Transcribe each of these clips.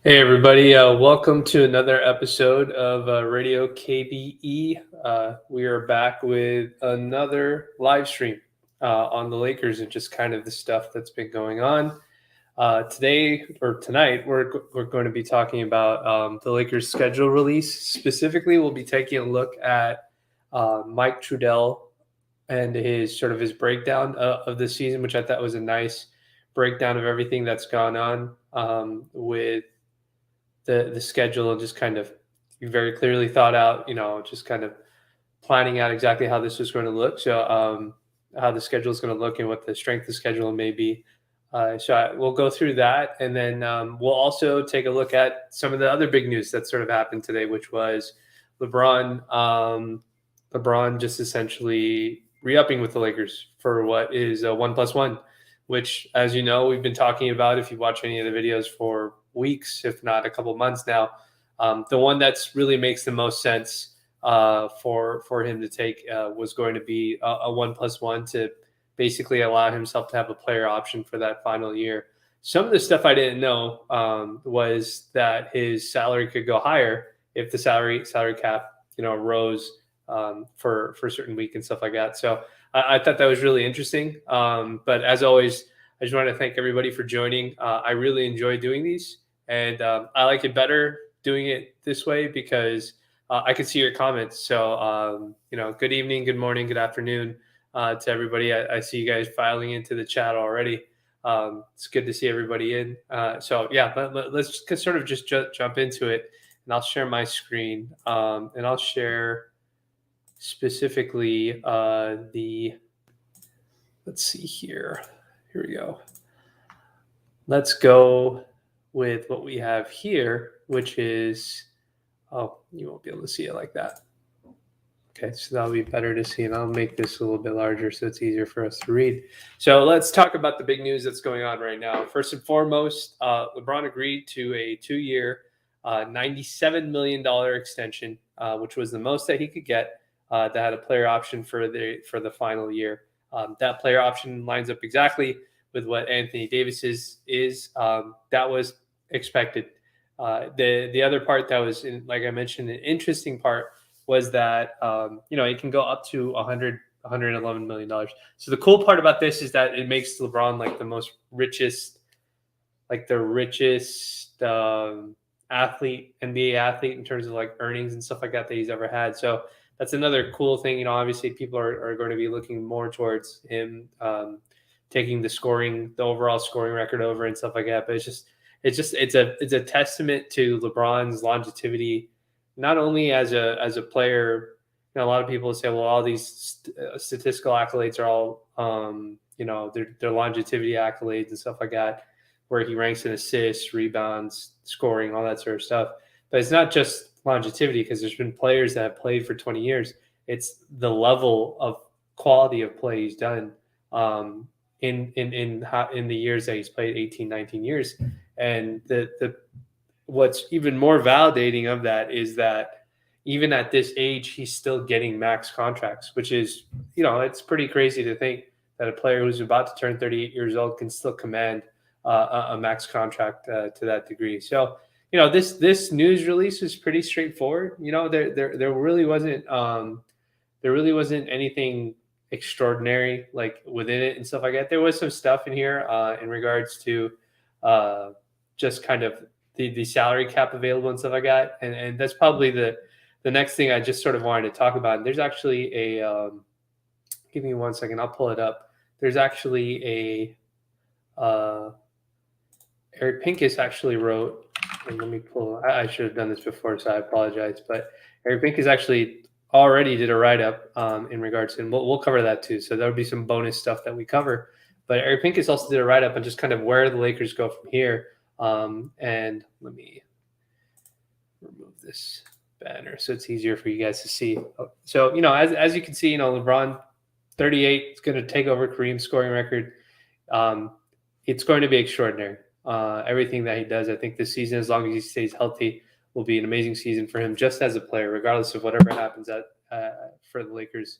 Hey everybody, welcome to another episode of Radio KBE. We are back with another live stream on the Lakers and just kind of the stuff that's been going on. Today or tonight, we're going to be talking about the Lakers schedule release. Specifically, we'll be taking a look at Mike Trudell and his breakdown of the season, which I thought was a nice breakdown of everything that's gone on with the schedule and just kind of very clearly thought out, just kind of planning out exactly how this was going to look. So how the schedule is going to look and what the strength of the schedule may be. We'll go through that, and then we'll also take a look at some of the other big news that sort of happened today, which was LeBron. LeBron just essentially re-upping with the Lakers for what is a 1+1, which, as you know, we've been talking about if you watch any of the videos for weeks, if not a couple months now. The one that's really makes the most sense for him to take was going to be a 1+1 to basically allow himself to have a player option for that final year. Some of the stuff I didn't know was that his salary could go higher if the salary cap rose for a certain week and stuff like that. So I thought that was really interesting. But as always, I just want to thank everybody for joining. I really enjoy doing these, and I like it better doing it this way because I can see your comments. So, good evening, good morning, good afternoon to everybody. I see you guys filing into the chat already. It's good to see everybody in. Let's just sort of just jump into it, and I'll share my screen, and I'll share specifically let's see here. Here we go. Let's go with what we have here, which is, you won't be able to see it like that. Okay, so that'll be better to see, and I'll make this a little bit larger so it's easier for us to read. So let's talk about the big news that's going on right now. First and foremost, LeBron agreed to a 2-year, $97 million extension, which was the most that he could get. That had a player option for the final year. That player option lines up exactly with what Anthony Davis is. That was expected. The other part that was, like I mentioned, an interesting part was that it can go up to $111 million. So the cool part about this is that it makes LeBron like the richest athlete, NBA athlete in terms of like earnings and stuff like that he's ever had. So that's another cool thing. Obviously people are going to be looking more towards him taking the overall scoring record over and stuff like that. But it's a testament to LeBron's longevity, not only as a player. A lot of people say, well, all these statistical accolades are all, they're longevity accolades and stuff like that, where he ranks in assists, rebounds, scoring, all that sort of stuff. But it's not just longevity, because there's been players that have played for 20 years. It's the level of quality of play he's done in the years that he's played, 18, 19 years. And the what's even more validating of that is that even at this age, he's still getting max contracts, which is, it's pretty crazy to think that a player who's about to turn 38 years old can still command a max contract to that degree. So, this news release is pretty straightforward. There really wasn't anything extraordinary like within it and stuff like that. There was some stuff in here in regards to just kind of the salary cap available and stuff like that. And that's probably the next thing I just sort of wanted to talk about. And there's actually give me 1 second, I'll pull it up. There's actually Eric Pincus actually wrote, and let me pull, I should have done this before, so I apologize. But Eric Pincus actually already did a write-up in regards to, and we'll cover that too. So there'll be some bonus stuff that we cover. But Eric Pincus also did a write-up on just kind of where the Lakers go from here. And let me remove this banner so it's easier for you guys to see. So, as you can see, LeBron, 38, is going to take over Kareem's scoring record. It's going to be extraordinary. Everything that he does, I think this season, as long as he stays healthy, will be an amazing season for him just as a player, regardless of whatever happens for the Lakers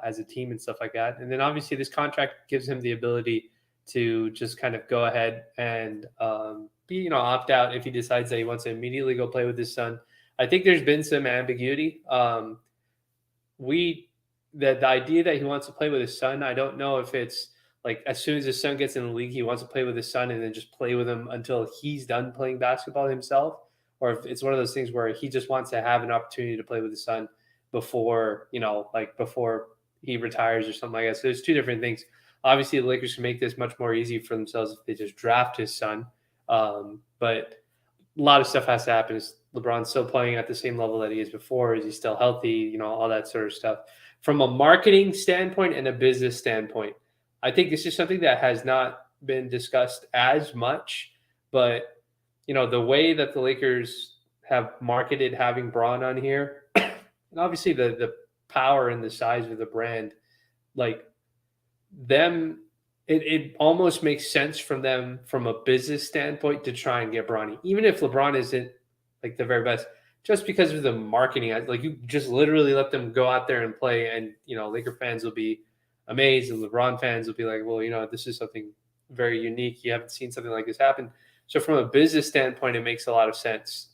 as a team and stuff like that. And then obviously this contract gives him the ability to just kind of go ahead and opt out if he decides that he wants to immediately go play with his son. I think there's been some ambiguity. We the idea that he wants to play with his son, I don't know if it's like as soon as his son gets in the league, he wants to play with his son and then just play with him until he's done playing basketball himself, or if it's one of those things where he just wants to have an opportunity to play with his son before, before he retires or something like that. So there's two different things. Obviously, the Lakers can make this much more easy for themselves if they just draft his son. But a lot of stuff has to happen. Is LeBron's still playing at the same level that he is before? Is he still healthy? All that sort of stuff. From a marketing standpoint and a business standpoint, I think this is something that has not been discussed as much. But, the way that the Lakers have marketed having Braun on here, and obviously the power and the size of the brand, like them, it almost makes sense from them from a business standpoint to try and get Bronny, even if LeBron isn't like the very best, just because of the marketing. Like you just literally let them go out there and play, and Laker fans will be amazed, and LeBron fans will be like, well, this is something very unique. You haven't seen something like this happen. So from a business standpoint, it makes a lot of sense,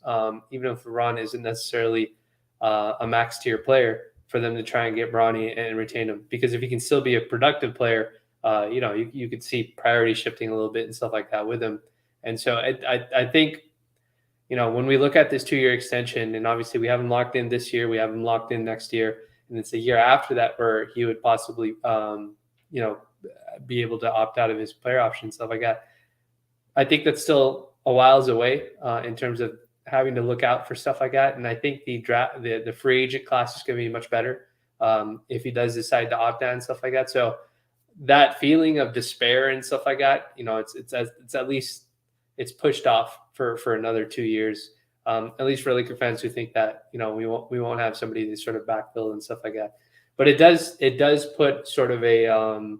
even if LeBron isn't necessarily a max tier player, for them to try and get Bronny and retain him. Because if he can still be a productive player, you could see priority shifting a little bit and stuff like that with him. And so I think, when we look at this 2-year extension, and obviously we have him locked in this year, we have him locked in next year, and it's a year after that where he would possibly, be able to opt out of his player option, stuff like that. I think that's still a whiles away in terms of having to look out for stuff like that. And I think the free agent class is going to be much better if he does decide to opt out and stuff like that. So that feeling of despair and stuff like that, it's at least it's pushed off for another 2 years. At least for Laker fans who think that we won't have somebody to sort of backfill and stuff like that. But it does put sort of a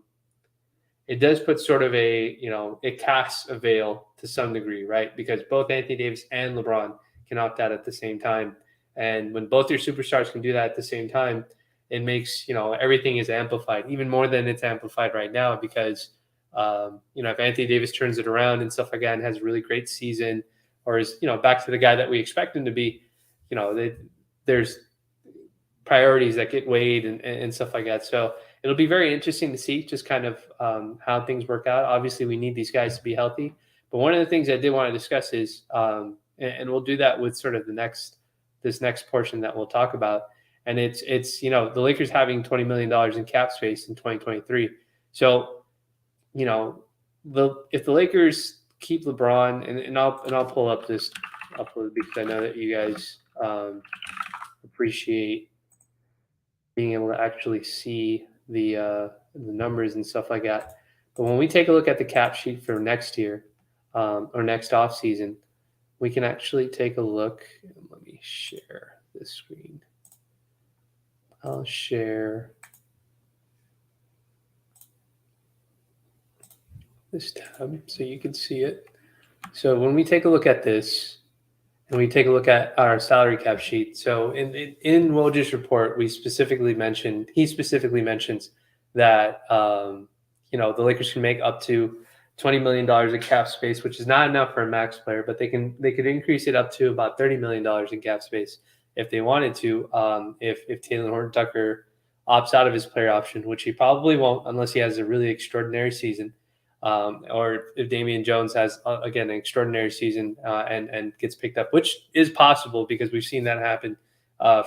it casts a veil to some degree, right? Because both Anthony Davis and LeBron can opt out at the same time. And when both your superstars can do that at the same time, it makes, everything is amplified even more than it's amplified right now, because, if Anthony Davis turns it around and stuff like that and has a really great season, or is, back to the guy that we expect him to be, there's priorities that get weighed and stuff like that. So it'll be very interesting to see just kind of how things work out. Obviously, we need these guys to be healthy. But one of the things I did want to discuss is, and we'll do that with sort of this next portion that we'll talk about. And it's the Lakers having $20 million in cap space in 2023. So, if the Lakers keep LeBron, and I'll pull up this, because I know that you guys appreciate being able to actually see the numbers and stuff like that. But when we take a look at the cap sheet for next year or next off season, we can actually take a look. Let me share this screen. I'll share this tab so you can see it. So when we take a look at this, and we take a look at our salary cap sheet. So in Woj's report, he specifically mentions that the Lakers can make up to $20 million in cap space, which is not enough for a max player, but they could increase it up to about $30 million in cap space if they wanted to. If Taylor Horton-Tucker opts out of his player option, which he probably won't unless he has a really extraordinary season. Or if Damian Jones has, again, an extraordinary season and gets picked up, which is possible because we've seen that happen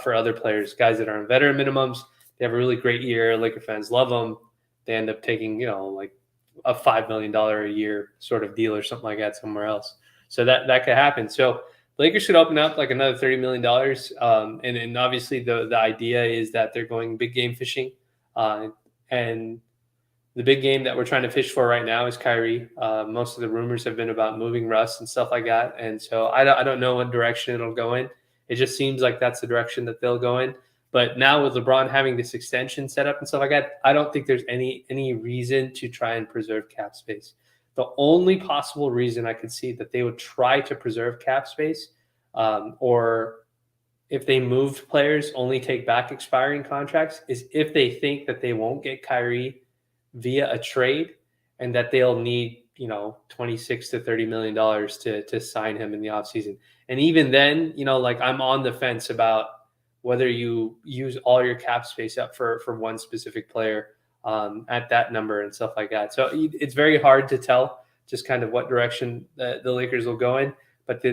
for other players, guys that are on veteran minimums. They have a really great year. Laker fans love them. They end up taking, like a $5 million a year sort of deal or something like that somewhere else. So that could happen. So Lakers should open up like another $30 million. And obviously the idea is that they're going big game fishing. And the big game that we're trying to fish for right now is Kyrie. Most of the rumors have been about moving Russ and stuff like that. And so I don't know what direction it'll go in. It just seems like that's the direction that they'll go in. But now with LeBron having this extension set up and stuff like that, I don't think there's any reason to try and preserve cap space. The only possible reason I could see that they would try to preserve cap space, or if they moved players, only take back expiring contracts, is if they think that they won't get Kyrie via a trade and that they'll need $26 to $30 million to sign him in the offseason. And even then, like I'm on the fence about whether you use all your cap space up for one specific player at that number and stuff like that. So it's very hard to tell just kind of what direction the Lakers will go in. But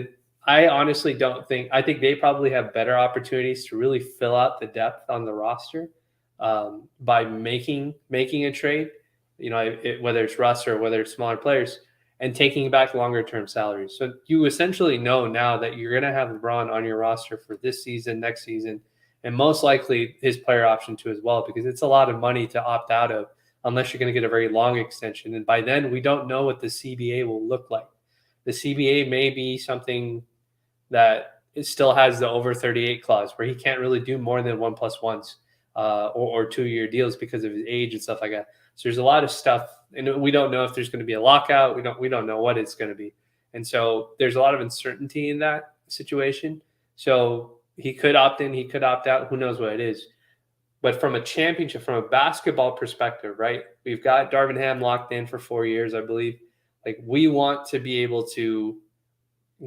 I honestly don't think, I think they probably have better opportunities to really fill out the depth on the roster by making a trade, whether it's Russ or whether it's smaller players, and taking back longer term salaries. So you essentially know now that you're going to have LeBron on your roster for this season, next season, and most likely his player option too as well, because it's a lot of money to opt out of unless you're going to get a very long extension. And by then, we don't know what the CBA will look like. The CBA may be something that it still has the over 38 clause where he can't really do more than 1+1s or 2-year deals because of his age and stuff like that. So there's a lot of stuff, and we don't know if there's going to be a lockout. We don't know what it's going to be, and so there's a lot of uncertainty in that situation. So he could opt in, he could opt out. Who knows what it is? But from a championship, from a basketball perspective, right? We've got Darvin Ham locked in for 4 years, I believe. Like, we want to be able to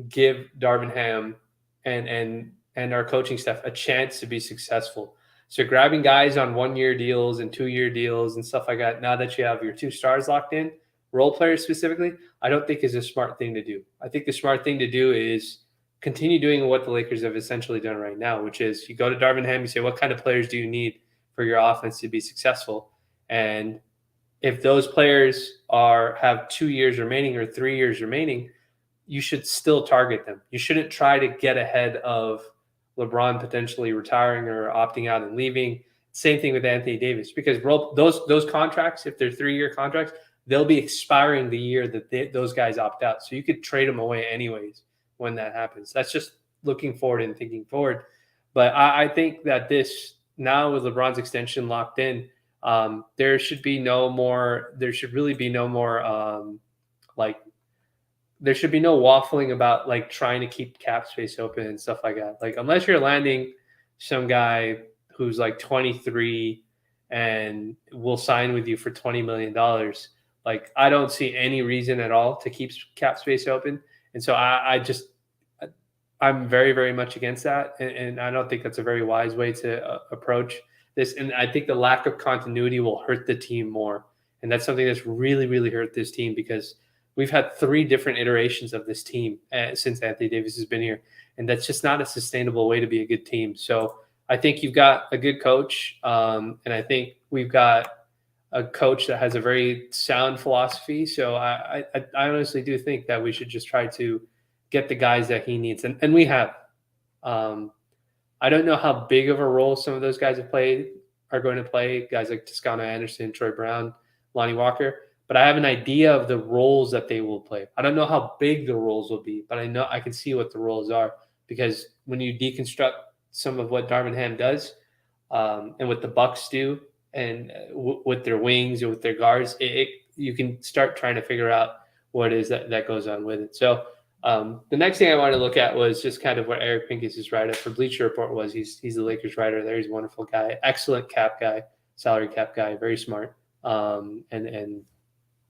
give Darvin Ham and our coaching staff a chance to be successful. So grabbing guys on 1-year deals and 2-year deals and stuff like that, now that you have your 2 stars locked in, role players specifically, I don't think is a smart thing to do. I think the smart thing to do is continue doing what the Lakers have essentially done right now, which is you go to Darvin Ham, you say, what kind of players do you need for your offense to be successful? And if those players have 2 years remaining or 3 years remaining, you should still target them. You shouldn't try to get ahead of LeBron potentially retiring or opting out and leaving. Same thing with Anthony Davis, because those contracts, if they're 3-year contracts, they'll be expiring the year that those guys opt out. So you could trade them away anyways when that happens. That's just looking forward and thinking forward. But I think that this, now with LeBron's extension locked in, there should really be no more there should be no waffling about like trying to keep cap space open and stuff like that. Like, unless you're landing some guy who's like 23 and will sign with you for $20 million, like, I don't see any reason at all to keep cap space open. And so I'm very, very much against that. And I don't think that's a very wise way to approach this. And I think the lack of continuity will hurt the team more. And that's something that's really, really hurt this team, because we've had 3 different iterations of this team since Anthony Davis has been here. And that's just not a sustainable way to be a good team. So I think you've got a good coach. And I think we've got a coach that has a very sound philosophy. So I honestly do think that we should just try to get the guys that he needs. And we have. I don't know how big of a role some of those guys are going to play, guys like Toscano Anderson, Troy Brown, Lonnie Walker. But I have an idea of the roles that they will play. I don't know how big the roles will be, but I know I can see what the roles are, because when you deconstruct some of what Darvin Ham does and what the Bucks do, and with their wings and with their guards, you can start trying to figure out what it is that goes on with it. So the next thing I wanted to look at was just kind of what Eric Pincus's write-up for Bleacher Report was. He's the Lakers writer there. He's a wonderful guy, excellent cap guy, salary cap guy, very smart, and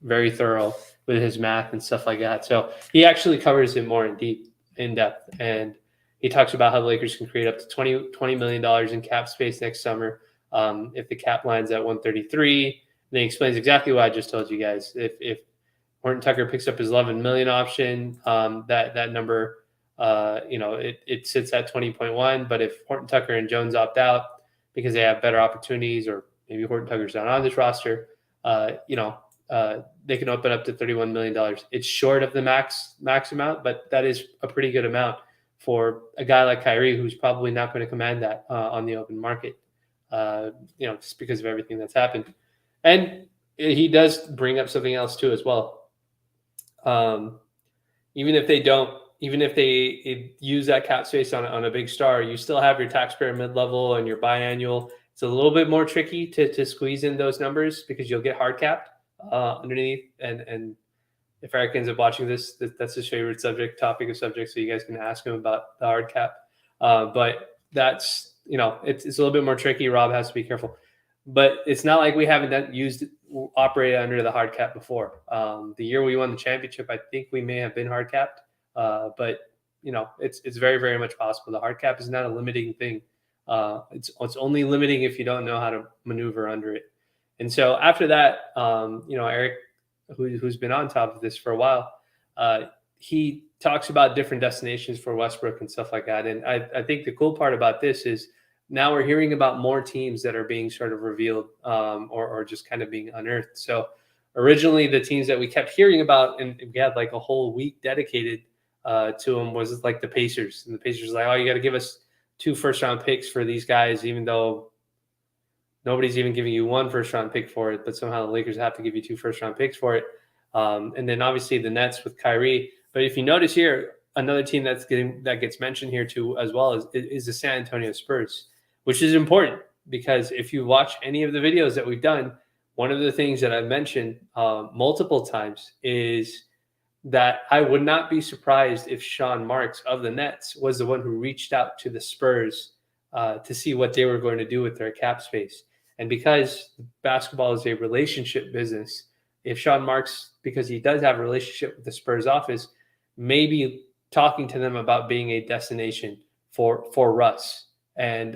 very thorough with his math and stuff like that. So he actually covers it more in depth. And he talks about how the Lakers can create up to $20 million in cap space next summer if the cap line's at 133. And then he explains exactly what I just told you guys. If Horton Tucker picks up his $11 million option, that number, it sits at 20.1. But if Horton Tucker and Jones opt out because they have better opportunities, or maybe Horton Tucker's not on this roster, they can open up to $31 million. It's short of the max amount, but that is a pretty good amount for a guy like Kyrie, who's probably not going to command that on the open market, just because of everything that's happened. And he does bring up something else too as well. Even if they use that cap space on a big star, you still have your taxpayer mid-level and your biannual. It's a little bit more tricky to squeeze in those numbers, because you'll get hard capped underneath. And if Eric ends up watching this, that's his favorite topic of subject, so you guys can ask him about the hard cap. But that's, it's a little bit more tricky. Rob has to be careful. but it's not like we haven't operated under the hard cap before. The year we won the championship, I think we may have been hard capped, but it's very, very much possible. The hard cap is not a limiting thing. It's only limiting if you don't know how to maneuver under it. And so after that, Eric, who's been on top of this for a while, he talks about different destinations for Westbrook and stuff like that. And I think the cool part about this is now we're hearing about more teams that are being sort of revealed or just kind of being unearthed. So originally the teams that we kept hearing about, and we had like a whole week dedicated to them, was like the Pacers. And the Pacers were like, oh, you got to give us 2 first-round picks for these guys, even though nobody's even giving you 1 first-round pick for it, but somehow the Lakers have to give you 2 first-round picks for it. And then obviously the Nets with Kyrie. But if you notice here, another team that gets mentioned here too as well is the San Antonio Spurs, which is important because if you watch any of the videos that we've done, one of the things that I've mentioned multiple times is that I would not be surprised if Sean Marks of the Nets was the one who reached out to the Spurs to see what they were going to do with their cap space. And because basketball is a relationship business, if Sean Marks, because he does have a relationship with the Spurs office, maybe talking to them about being a destination for Russ. And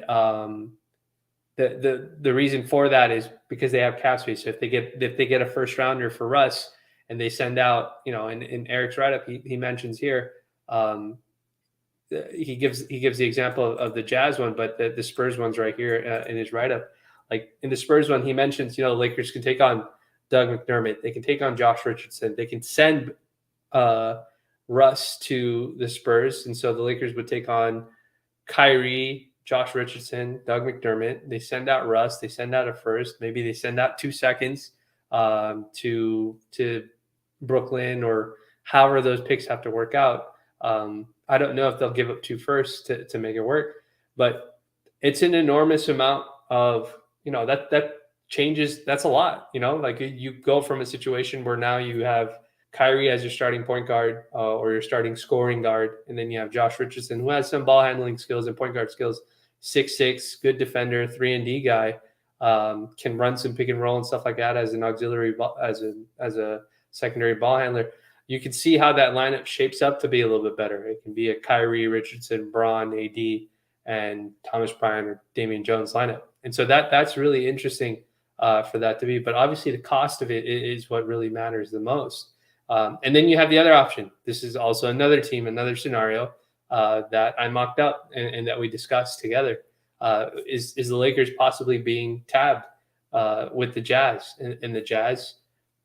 the reason for that is because they have cap space. So if they get a first rounder for Russ and they send out, in Eric's write-up, he mentions here, he gives the example of the Jazz one, but the Spurs one's right here in his write-up. Like in the Spurs one, he mentions, the Lakers can take on Doug McDermott. They can take on Josh Richardson. They can send Russ to the Spurs. And so the Lakers would take on Kyrie, Josh Richardson, Doug McDermott. They send out Russ. They send out a first. Maybe they send out 2 seconds to Brooklyn, or however those picks have to work out. I don't know if they'll give up 2 firsts to make it work, but it's an enormous amount of, that changes. That's a lot, like you go from a situation where now you have Kyrie as your starting point guard or your starting scoring guard. And then you have Josh Richardson, who has some ball handling skills and point guard skills, 6'6", good defender, 3-and-D guy, can run some pick and roll and stuff like that as an auxiliary, as a secondary ball handler. You can see how that lineup shapes up to be a little bit better. It can be a Kyrie, Richardson, Braun, AD, and Thomas Bryant or Damian Jones lineup. And so that's really interesting for that to be. But obviously the cost of it is what really matters the most. And then you have the other option. This is also another team, another scenario that I mocked up and that we discussed together. Is the Lakers possibly being tabbed with the Jazz? And the Jazz,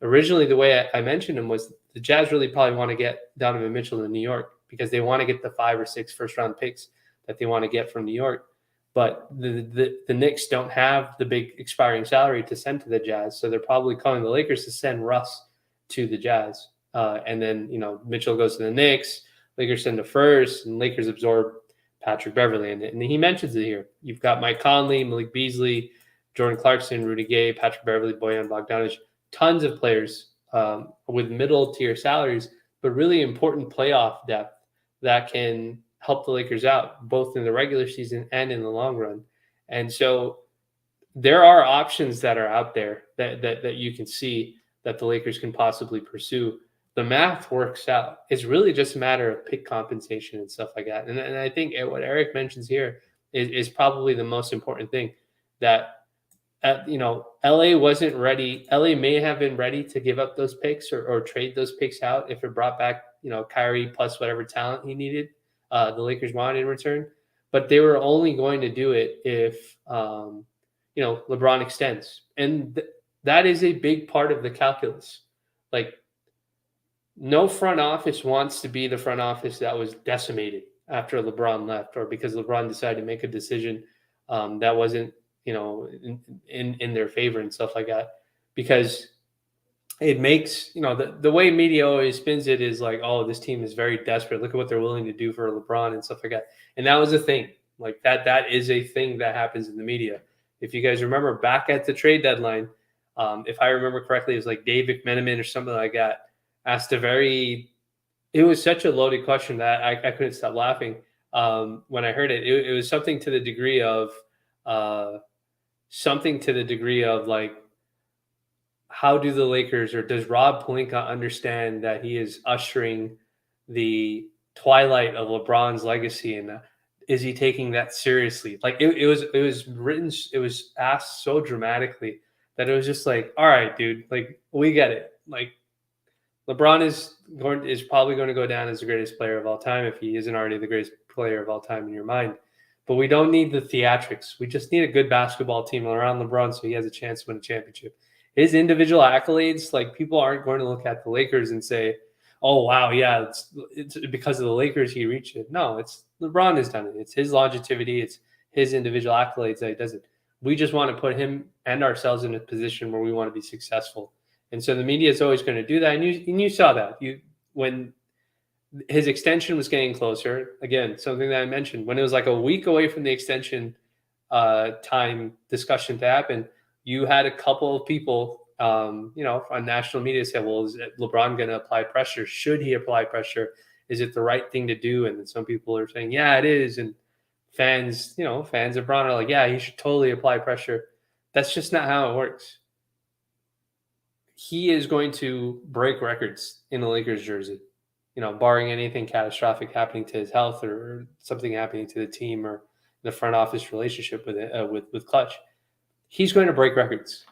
originally the way I mentioned them was the Jazz really probably want to get Donovan Mitchell in New York because they want to get the 5 or 6 first-round picks that they want to get from New York. But the Knicks don't have the big expiring salary to send to the Jazz, so they're probably calling the Lakers to send Russ to the Jazz. And then, Mitchell goes to the Knicks, Lakers send a first, and Lakers absorb Patrick Beverley. And he mentions it here. You've got Mike Conley, Malik Beasley, Jordan Clarkson, Rudy Gay, Patrick Beverley, Bojan Bogdanovic, tons of players with middle-tier salaries, but really important playoff depth that can help the Lakers out, both in the regular season and in the long run. And so there are options that are out there that you can see that the Lakers can possibly pursue. The math works out. It's really just a matter of pick compensation and stuff like that. And I think what Eric mentions here is probably the most important thing, that LA wasn't ready. LA may have been ready to give up those picks or trade those picks out if it brought back, Kyrie plus whatever talent he needed, the Lakers wanted in return. But they were only going to do it if, LeBron extends. And that is a big part of the calculus. Like, no front office wants to be the front office that was decimated after LeBron left, or because LeBron decided to make a decision that wasn't, in their favor and stuff like that, because it makes, the way media always spins it is like, oh, this team is very desperate. Look at what they're willing to do for LeBron and stuff like that. And that was a thing. Like that is a thing that happens in the media. If you guys remember back at the trade deadline, if I remember correctly, it was like Dave McMenamin or something like that asked it was such a loaded question that I couldn't stop laughing when I heard it. It was something to the degree of, something to the degree of like, how do the Lakers or does Rob Pelinka understand that he is ushering the twilight of LeBron's legacy, and is he taking that seriously? Like it was written, it was asked so dramatically that it was just like, all right, dude, like we get it. Like LeBron is probably going to go down as the greatest player of all time if he isn't already the greatest player of all time in your mind. But we don't need the theatrics. We just need a good basketball team around LeBron so he has a chance to win a championship. His individual accolades, like people aren't going to look at the Lakers and say, "Oh wow, yeah, it's because of the Lakers he reached it." No, it's LeBron has done it. It's his longevity. It's his individual accolades that he does it. We just want to put him and ourselves in a position where we want to be successful. And so the media is always going to do that. And you saw that when his extension was getting closer. Again, something that I mentioned, when it was like a week away from the extension time discussion to happen, you had a couple of people, on national media say, well, is LeBron going to apply pressure? Should he apply pressure? Is it the right thing to do? And then some people are saying, yeah, it is. And fans of LeBron are like, yeah, he should totally apply pressure. That's just not how it works. He is going to break records in the Lakers jersey, barring anything catastrophic happening to his health or something happening to the team or the front office relationship with Clutch. He's going to break records.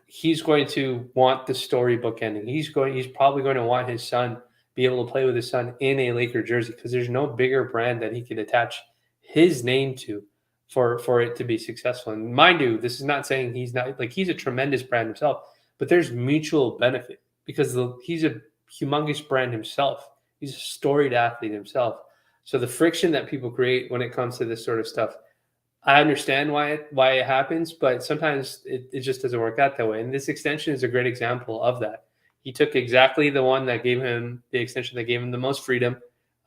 He's going to want the storybook ending. He's probably going to want his son be able to play with his son in a Laker jersey because there's no bigger brand that he could attach his name to for it to be successful. And mind you, this is not saying he's not, like, he's a tremendous brand himself, but there's mutual benefit because he's a humongous brand himself. He's a storied athlete himself. So the friction that people create when it comes to this sort of stuff, I understand why it happens, but sometimes it just doesn't work out that way. And this extension is a great example of that. He took exactly the one that gave him the extension that gave him the most freedom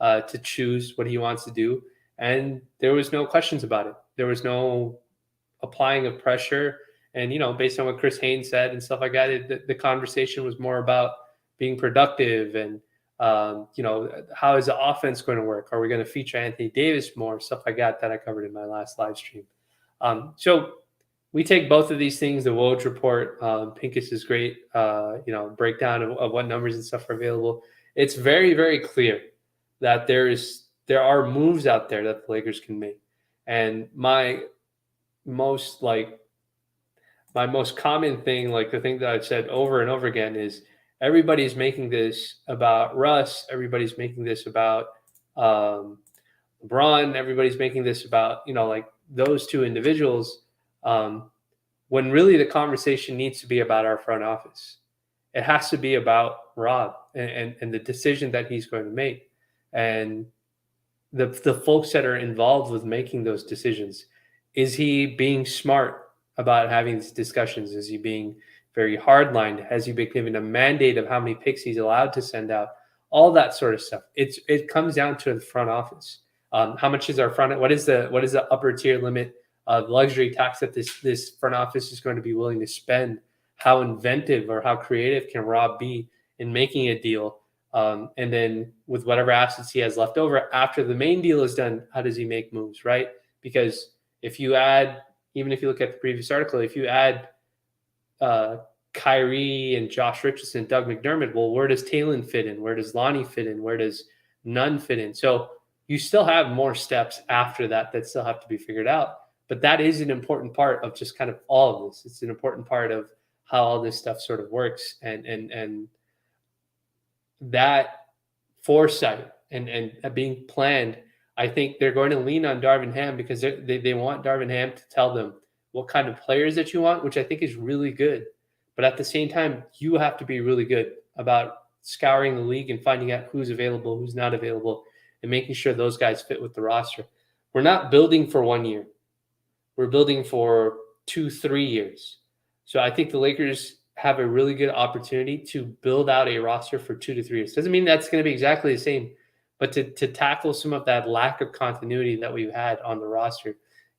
to choose what he wants to do. And there was no questions about it. There was no applying of pressure. And, based on what Chris Haynes said and stuff like that, the conversation was more about being productive and, how is the offense going to work? Are we going to feature Anthony Davis more? Stuff like that I covered in my last live stream. So we take both of these things, the Woj report, Pincus's great, breakdown of what numbers and stuff are available. It's very, very clear that there are moves out there that the Lakers can make. And my most common thing, like the thing that I've said over and over again, is everybody's making this about Russ. Everybody's making this about LeBron. Everybody's making this about, like those two individuals, when really the conversation needs to be about our front office. It has to be about Rob and the decision that he's going to make. And the folks that are involved with making those decisions. Is he being smart about having these discussions? Is he being very hardlined? Has he been given a mandate of how many picks he's allowed to send out? All that sort of stuff. It comes down to the front office. How much is our front? What is the upper tier limit of luxury tax that this front office is going to be willing to spend? How inventive or how creative can Rob be in making a deal? And then with whatever assets he has left over after the main deal is done, how does he make moves, right? Because even if you look at the previous article, if you add Kyrie and Josh Richardson, Doug McDermott, well, where does Talon fit in? Where does Lonnie fit in? Where does Nunn fit in? So you still have more steps after that still have to be figured out. But that is an important part of just kind of all of this. It's an important part of how all this stuff sort of works. And that foresight and being planned, I think they're going to lean on Darvin Ham because they want Darvin Ham to tell them what kind of players that you want, which I think is really good. But at the same time, you have to be really good about scouring the league and finding out who's available, who's not available, and making sure those guys fit with the roster. We're not building for 1 year. We're building for 2-3 years. So I think the Lakers have a really good opportunity to build out a roster for 2 to 3 years. Doesn't mean that's going to be exactly the same, but to tackle some of that lack of continuity that we've had on the roster,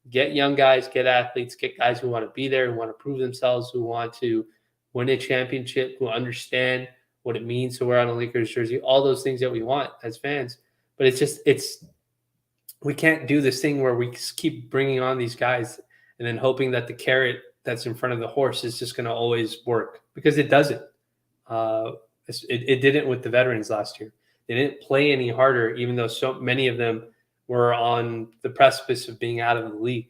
get young guys, get athletes, get guys who want to be there, who want to prove themselves, who want to win a championship, who understand what it means to wear on a Lakers jersey, all those things that we want as fans. But we can't do this thing where we keep bringing on these guys and then hoping that the carrot that's in front of the horse is just going to always work, because it doesn't. Uh, it didn't with the veterans last year. They didn't play any harder, even though so many of them were on the precipice of being out of the league.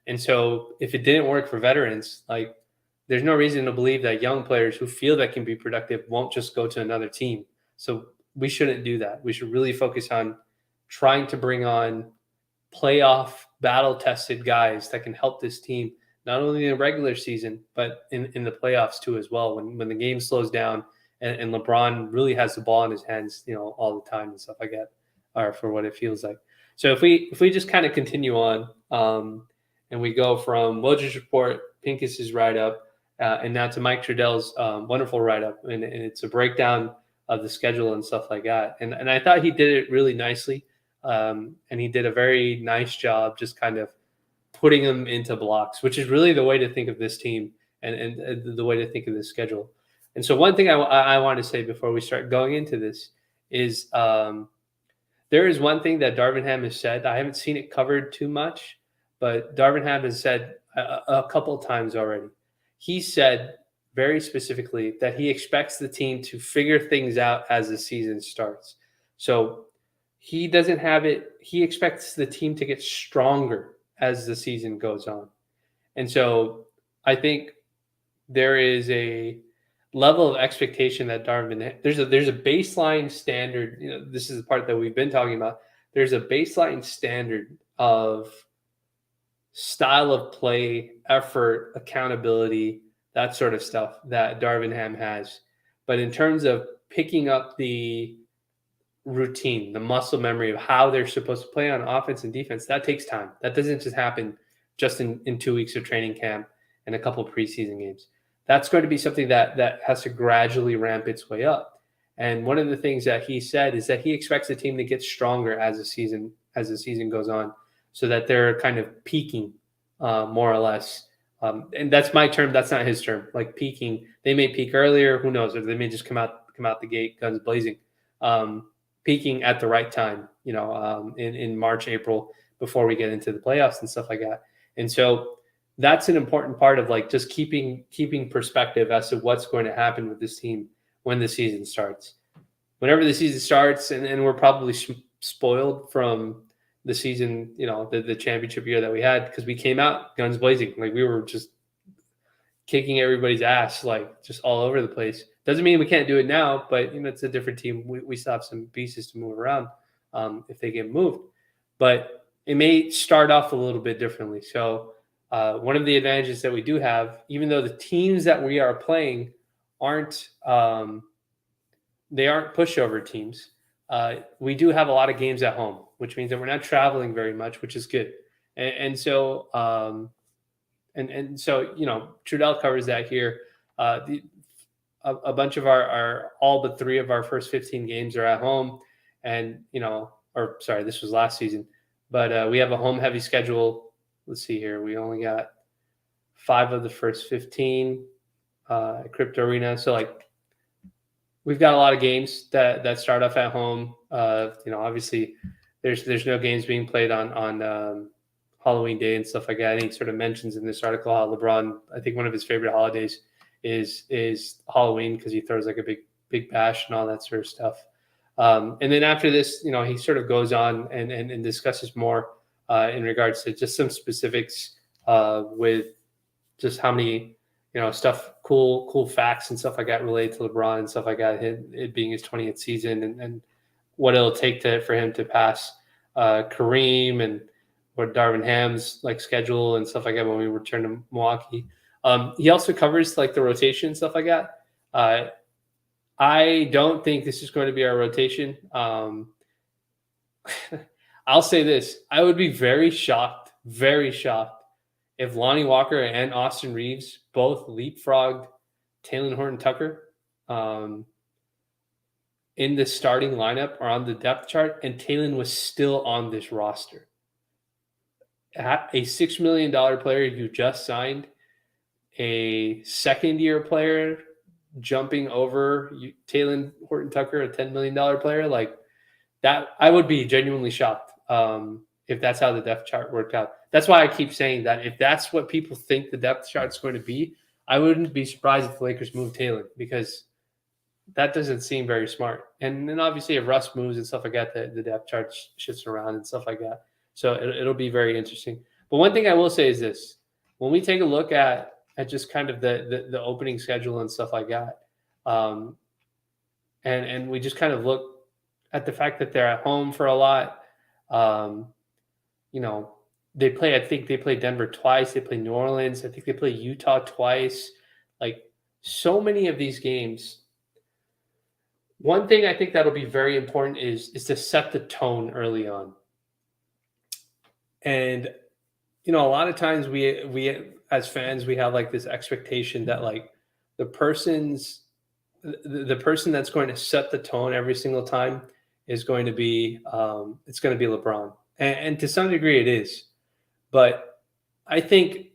And so if it didn't work for veterans, like, there's no reason to believe that young players who feel that can be productive won't just go to another team. So we shouldn't do that. We should really focus on trying to bring on playoff battle tested guys that can help this team, not only in the regular season, but in the playoffs too as well. When the game slows down and LeBron really has the ball in his hands, all the time and stuff like that, or for what it feels like. So if we just kind of continue on, and we go from Wojcic's report, Pincus's write up, and now to Mike Trudell's wonderful write up, and it's a breakdown of the schedule and stuff like that. And I thought he did it really nicely. And he did a very nice job just kind of putting them into blocks, which is really the way to think of this team and the way to think of this schedule. And so one thing I want to say before we start going into this is there is one thing that Darvin Ham has said. I haven't seen it covered too much, but Darvin Ham has said a couple of times already. He said very specifically that he expects the team to figure things out as the season starts. So he doesn't have it. He expects the team to get stronger as the season goes on. And so I think there is a level of expectation that Darvin, there's a baseline standard. This is the part that we've been talking about. There's a baseline standard of style of play, effort, accountability, that sort of stuff that Darvin Ham has. But in terms of picking up the routine, the muscle memory of how they're supposed to play on offense and defense, that takes time. That doesn't just happen just in 2 weeks of training camp and a couple of preseason games. That's going to be something that has to gradually ramp its way up. And one of the things that he said is that he expects the team to get stronger as the season goes on, so that they're kind of peaking, more or less. And that's my term. That's not his term. Like peaking, they may peak earlier. Who knows? Or they may just come out the gate guns blazing. Peaking at the right time, in March, April, before we get into the playoffs and stuff like that. And so that's an important part of like just keeping perspective as to what's going to happen with this team when the season starts. Whenever the season starts, and we're probably spoiled from the season, the championship year that we had, because we came out guns blazing. Like we were just kicking everybody's ass, like just all over the place. Doesn't mean we can't do it now, but it's a different team. We still have some pieces to move around if they get moved. But it may start off a little bit differently. So one of the advantages that we do have, even though the teams that we are playing aren't pushover teams, we do have a lot of games at home, which means that we're not traveling very much, which is good. And so Trudell covers that here. A bunch of our all but 3 of our first 15 games are at home, and this was last season, but we have a home heavy schedule. Let's see here. We only got 5 of the first 15 at Crypto Arena. So like we've got a lot of games that start off at home. Obviously there's no games being played on Halloween Day and stuff like that. And he sort of mentions in this article how LeBron, I think one of his favorite holidays is Halloween, because he throws like a big bash and all that sort of stuff. And then after this, he sort of goes on and discusses more in regards to just some specifics with just how many, cool facts and stuff like that related to LeBron and stuff like that, it being his 20th season and what it'll take for him to pass Kareem, and what Darvin Ham's like schedule and stuff like that when we return to Milwaukee. He also covers like the rotation and stuff like that. I don't think this is going to be our rotation. I'll say this. I would be very shocked if Lonnie Walker and Austin Reeves both leapfrogged Talen Horton-Tucker in the starting lineup or on the depth chart, and Talen was still on this roster. A $6 million player you just signed, a second-year player jumping over Talen Horton-Tucker, a $10 million player, like that, I would be genuinely shocked. if that's how the depth chart worked out. That's why I keep saying that if that's what people think the depth chart is going to be, I wouldn't be surprised if the Lakers move Taylor, because that doesn't seem very smart. And then obviously if Russ moves and stuff like that, the depth chart shifts around and stuff like that. So it'll be very interesting. But one thing I will say is this: when we take a look at just kind of the opening schedule and stuff like that, um, and we just kind of look at the fact that they're at home for a lot. Um, you know, they play. I think they play Denver twice. They play New Orleans. I think they play Utah twice. Like, so many of these games. One thing I think that'll be very important is to set the tone early on. And a lot of times we as fans, we have like this expectation that like the person that's going to set the tone every single time is going to be it's going to be LeBron, and to some degree it is. But I think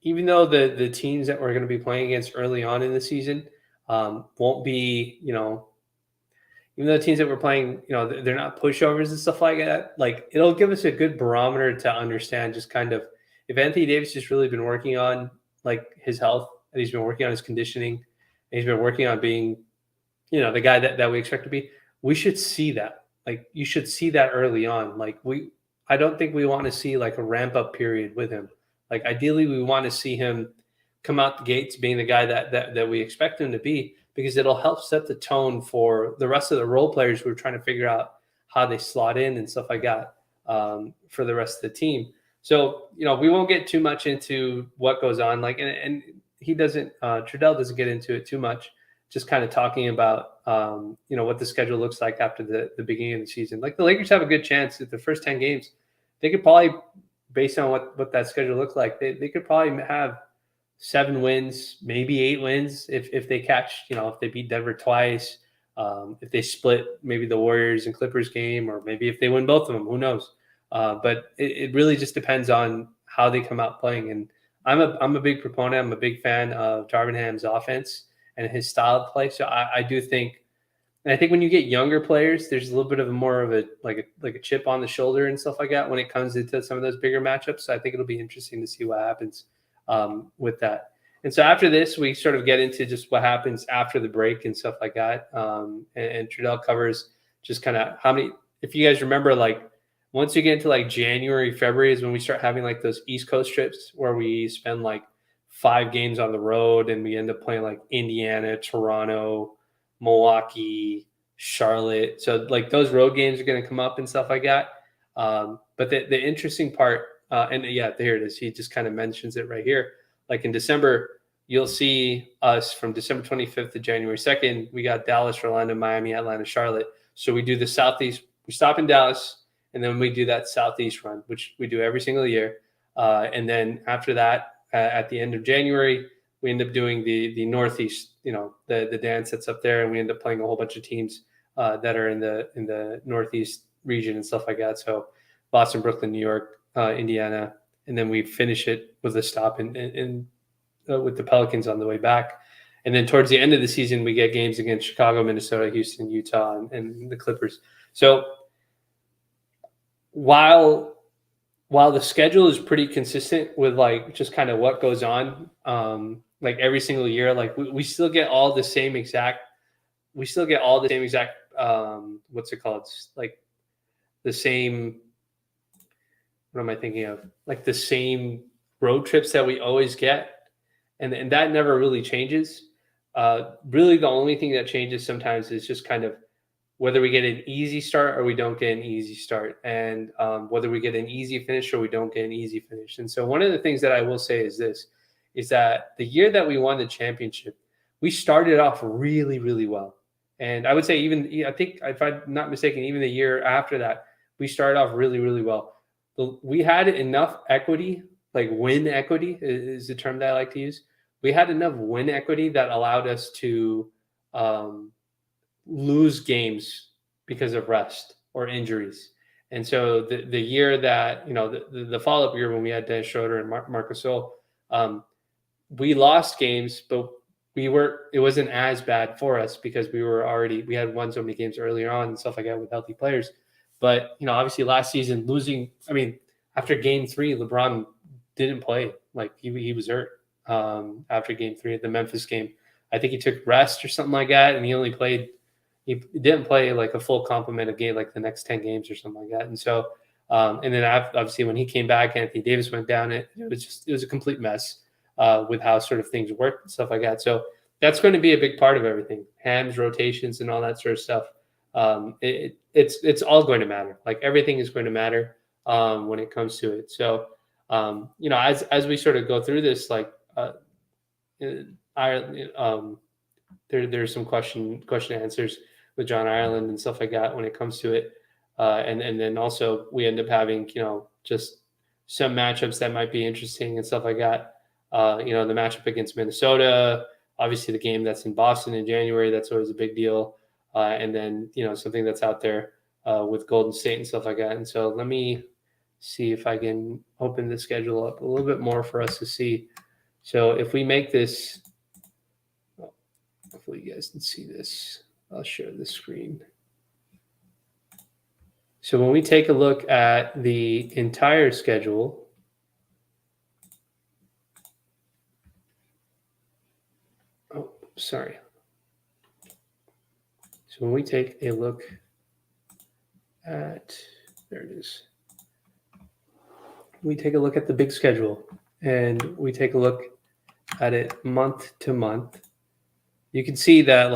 even though the teams that we're going to be playing against early on in the season won't be, even though the teams that we're playing, they're not pushovers and stuff like that, like it'll give us a good barometer to understand just kind of if Anthony Davis has really been working on like his health, and he's been working on his conditioning, and he's been working on being, the guy that we expect to be. We should see that. Like, you should see that early on. Like, I don't think we want to see like a ramp up period with him. Like, ideally, we want to see him come out the gates being the guy that we expect him to be, because it'll help set the tone for the rest of the role players who are trying to figure out how they slot in and stuff like that for the rest of the team. So, we won't get too much into what goes on. Like, and he doesn't, Trudell doesn't get into it too much, just kind of talking about, what the schedule looks like after the beginning of the season. Like, the Lakers have a good chance at the first 10 games. They could probably, based on what that schedule looks like, they could probably have 7 wins, maybe 8 wins if they catch, if they beat Denver twice, if they split maybe the Warriors and Clippers game, or maybe if they win both of them, who knows? But it really just depends on how they come out playing. And I'm a big proponent. I'm a big fan of Darvinham's offense and his style of play. So I do think, and I think when you get younger players, there's a little bit of more of a chip on the shoulder and stuff like that when it comes into some of those bigger matchups. So I think it'll be interesting to see what happens with that. And so after this, we sort of get into just what happens after the break and stuff like that. And Trudell covers just kind of how many, if you guys remember, like once you get into like January, February is when we start having like those East Coast trips where we spend like 5 games on the road, and we end up playing like Indiana, Toronto, Milwaukee, Charlotte. So like those road games are going to come up and stuff like that. But the interesting part, and yeah, there it is. He just kind of mentions it right here. Like in December, you'll see us from December 25th to January 2nd. We got Dallas, Orlando, Miami, Atlanta, Charlotte. So we do the Southeast. We stop in Dallas, and then we do that Southeast run, which we do every single year. And then after that, at the end of January, we end up doing the Northeast, the dance that's up there, and we end up playing a whole bunch of teams that are in the Northeast region and stuff like that. So Boston, Brooklyn, New York, Indiana, and then we finish it with a stop in with the Pelicans on the way back. And then towards the end of the season, we get games against Chicago, Minnesota, Houston, Utah, and the Clippers. So while the schedule is pretty consistent with like just kind of what goes on, like every single year, like we still get all the same exact, what's it called? Like the same, what am I thinking of? Like the same road trips that we always get. And that never really changes. Really the only thing that changes sometimes is just kind of whether we get an easy start or we don't get an easy start, and whether we get an easy finish or we don't get an easy finish. And so one of the things that I will say is that the year that we won the championship, we started off really, really well. And I would say I think if I'm not mistaken, even the year after that, we started off really, really well. We had enough equity, like win equity is the term that I like to use. We had enough win equity that allowed us to lose games because of rest or injuries. And so the year that, the follow-up year when we had Dennis Schroeder and Marc Gasol, we lost games, but it wasn't as bad for us because we had won so many games earlier on and stuff like that with healthy players. But, obviously last season losing, I mean, after game 3, LeBron didn't play. Like he was hurt after game 3 at the Memphis game. I think he took rest or something like that, and he didn't play like a full complement of game, like the next 10 games or something like that. And so, and then obviously when he came back, Anthony Davis went down. It was a complete mess with how sort of things worked and stuff like that. So that's going to be a big part of everything, hams, rotations, and all that sort of stuff. It's all going to matter. Like everything is going to matter when it comes to it. So, as we sort of go through this, like there's some question answers with John Ireland and stuff like that when it comes to it, and then also we end up having just some matchups that might be interesting and stuff like that. The matchup against Minnesota, obviously the game that's in Boston in January, that's always a big deal. And then, something that's out there with Golden State and stuff like that. And so let me see if I can open the schedule up a little bit more for us to see. So if we make this, hopefully you guys can see this. I'll share the screen. So when we take a look at the entire schedule, sorry. So when we take a look at, there it is. We take a look at the big schedule and we take a look at it month to month. You can see that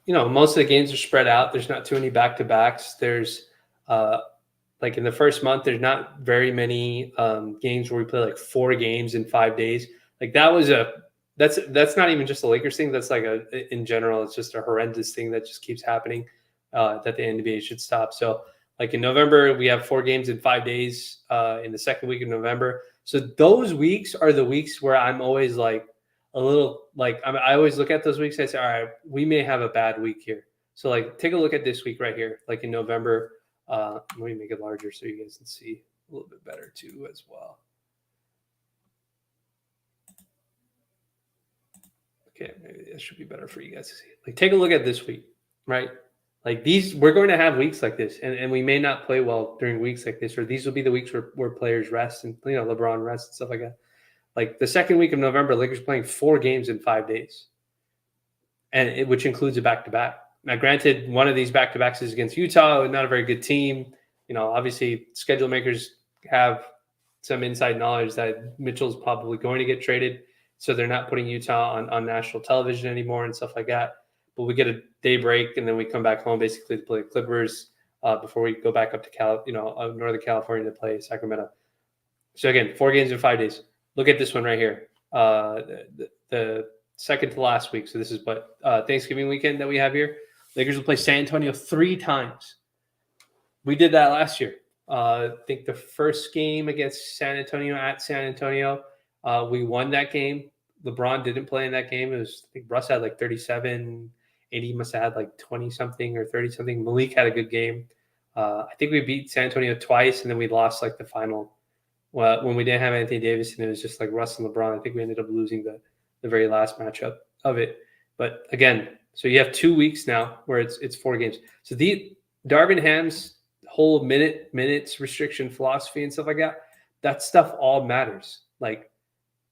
most of the games are spread out. There's not too many back-to-backs. There's like in the first month, there's not very many games where we play like 4 games in 5 days. Like that's not even just a Lakers thing. That's like in general, it's just a horrendous thing that just keeps happening that the NBA should stop. So like in November, we have 4 games in 5 days in the second week of November. So those weeks are the weeks where I'm always like a little like I always look at those weeks. I say, all right, we may have a bad week here. So like take a look at this week right here, like in November. Let me make it larger so you guys can see a little bit better too as well. Okay, maybe that should be better for you guys to see. Like, take a look at this week, right? Like we're going to have weeks like this, and we may not play well during weeks like this, or these will be the weeks where players rest and LeBron rests and stuff like that. Like the second week of November, Lakers playing 4 games in 5 days, which includes a back-to-back. Now, granted, one of these back-to-backs is against Utah, not a very good team. Obviously, schedule makers have some inside knowledge that Mitchell's probably going to get traded, so they're not putting Utah on national television anymore and stuff like that. But we get a day break, and then we come back home basically to play Clippers before we go back up to Northern California to play Sacramento. So again, 4 games in 5 days. Look at this one right here. The second to last week. So this is Thanksgiving weekend that we have here. Lakers will play San Antonio 3 times. We did that last year. I think the first game against San Antonio at San Antonio, we won that game. LeBron didn't play in that game. I think Russ had like 37. AD must have had like 20-something or 30-something. Malik had a good game. I think we beat San Antonio twice, and then we lost like the final. Well, when we didn't have Anthony Davis, and it was just like Russ and LeBron, I think we ended up losing the very last matchup of it. But again, so you have 2 weeks now where it's 4 games. So Darvin Ham's whole minutes restriction philosophy and stuff like that stuff all matters. Like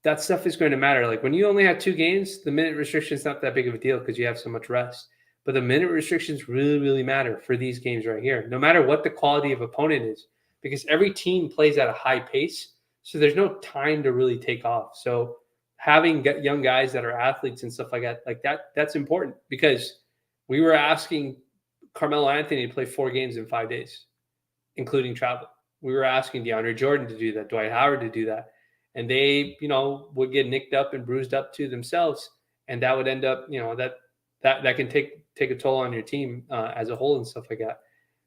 that stuff is going to matter. Like when you only have 2 games, the minute restriction is not that big of a deal because you have so much rest. But the minute restrictions really, really matter for these games right here, no matter what the quality of opponent is, because every team plays at a high pace. So there's no time to really take off. So having young guys that are athletes and stuff like that's important, because we were asking Carmelo Anthony to play 4 games in 5 days, including travel. We were asking DeAndre Jordan to do that, Dwight Howard to do that. And they, would get nicked up and bruised up to themselves. And that would end up, that can take a toll on your team as a whole and stuff like that.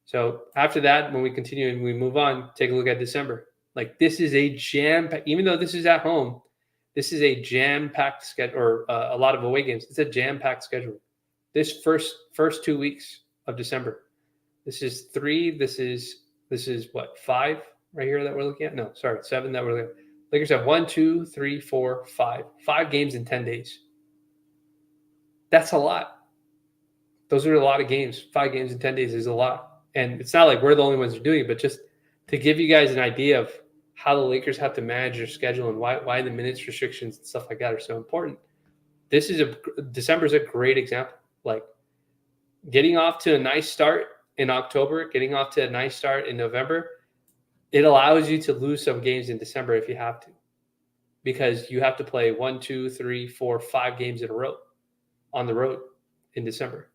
So after that, when we continue and we move on, take a look at December. Like this is a jam-packed, even though this is at home, this is a jam-packed schedule, or a lot of away games. It's a jam-packed schedule. This first 2 weeks of December. This is 3. This is what, 5 right here that we're looking at? No, sorry, 7 that we're looking at. Lakers have 1, 2, 3, 4, 5. 5 games in 10 days. That's a lot. Those are a lot of games. 5 games in 10 days is a lot. And it's not like we're the only ones who are doing it, but just to give you guys an idea of how the Lakers have to manage their schedule and why the minutes restrictions and stuff like that are so important. December is a great example. Like getting off to a nice start in October, getting off to a nice start in November, it allows you to lose some games in December if you have to, because you have to play 1, 2, 3, 4, 5 games in a row on the road in December.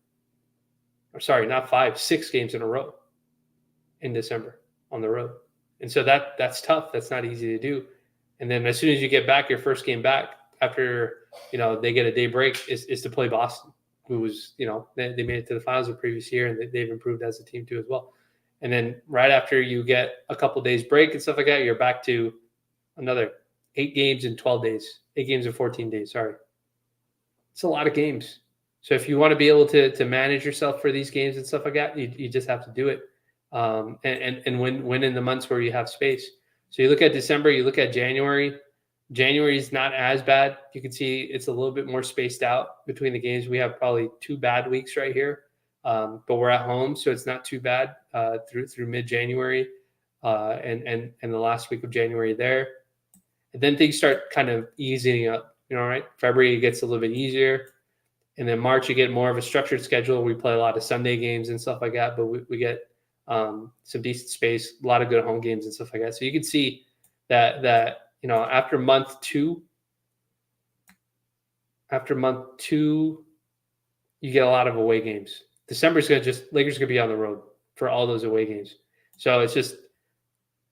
Or sorry, not 5, 6 games in a row in December on the road. And so that's tough. That's not easy to do. And then as soon as you get back, your first game back after, they get a day break is to play Boston, who was, they made it to the finals the previous year, and they've improved as a team too as well. And then right after you get a couple days break and stuff like that, you're back to another 8 games in 12 days, 8 games in 14 days. Sorry. It's a lot of games. So if you want to be able to manage yourself for these games and stuff like that, you just have to do it. And when in the months where you have space. So you look at December, you look at January. January is not as bad. You can see it's a little bit more spaced out between the games. We have probably 2 bad weeks right here, but we're at home, so it's not too bad through mid-January and the last week of January there. And then things start kind of easing up. Right? February gets a little bit easier. And then March, you get more of a structured schedule. We play a lot of Sunday games and stuff like that, but we get some decent space, a lot of good home games and stuff like that. So you can see that after month two, you get a lot of away games. December's Lakers are going to be on the road for all those away games. So it's just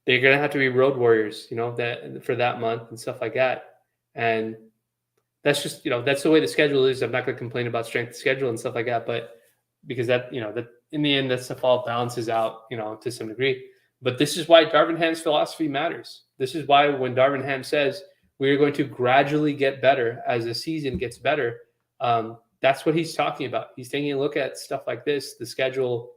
they're going to have to be road warriors, that for that month and stuff like that. And that's just, that's the way the schedule is. I'm not going to complain about strength of schedule and stuff like that, but because that in the end, that stuff all balances out, to some degree. But this is why Darvin Ham's philosophy matters. This is why when Darvin Ham says we are going to gradually get better as the season gets better, that's what he's talking about. He's taking a look at stuff like this, the schedule,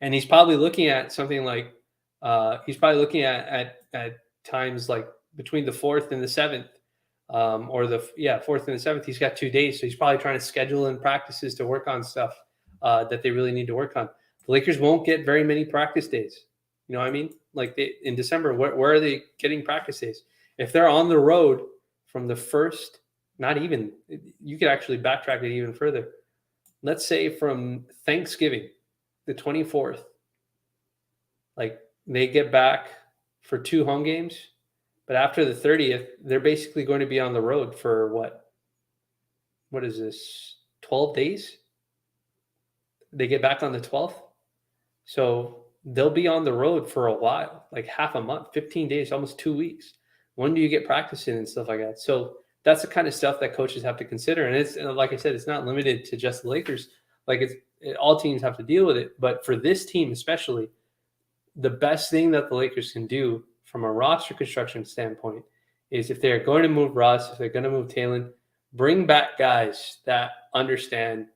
and he's probably looking at something like at times like between the 4th and the 7th. Or the 4th and the 7th, he's got 2 days. So he's probably trying to schedule in practices to work on stuff that they really need to work on. The Lakers won't get very many practice days. You know what I mean? Like in December, where are they getting practice days? If they're on the road from the 1st, not even, you could actually backtrack it even further. Let's say from Thanksgiving, the 24th, like they get back for 2 home games. But after the 30th, they're basically going to be on the road for what is this, 12 days? They get back on the 12th. So they'll be on the road for a while, like half a month, 15 days, almost 2 weeks. When do you get practice in and stuff like that? So that's the kind of stuff that coaches have to consider. And it's, like I said, it's not limited to just the Lakers. Like all teams have to deal with it. But for this team especially, the best thing that the Lakers can do from a roster construction standpoint is if they're going to move Russ, if they're going to move Taylor, bring back guys that understand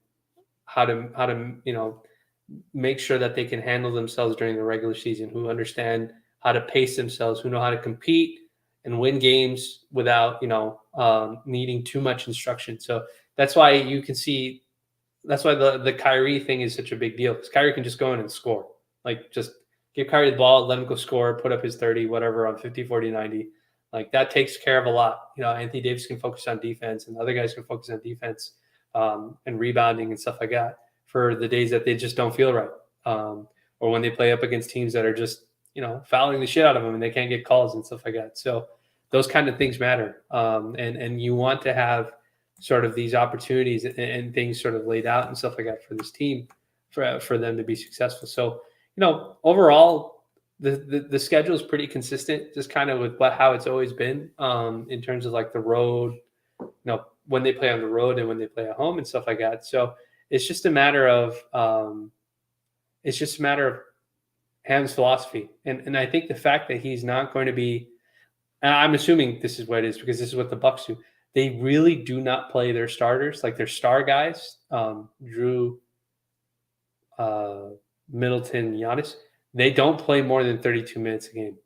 how to make sure that they can handle themselves during the regular season, who understand how to pace themselves, who know how to compete and win games without needing too much instruction. So that's why you can see that's why the Kyrie thing is such a big deal, because Kyrie can just go in and score. Like just give Kyrie the ball, let him go score, put up his 30, whatever, on 50, 40, 90. Like that takes care of a lot. Anthony Davis can focus on defense and other guys can focus on defense and rebounding and stuff like that for the days that they just don't feel right. Or when they play up against teams that are just, fouling the shit out of them and they can't get calls and stuff like that. So those kind of things matter. And you want to have sort of these opportunities and things sort of laid out and stuff like that for this team for them to be successful. So, overall, the schedule is pretty consistent, just kind of with how it's always been in terms of like the road, when they play on the road and when they play at home and stuff like that. So it's just a matter of Ham's philosophy, and I think the fact that he's not going to be, and I'm assuming this is what it is because this is what the Bucks do. They really do not play their starters, like their star guys, Drew, Middleton, Giannis. They don't play more than 32 minutes a game.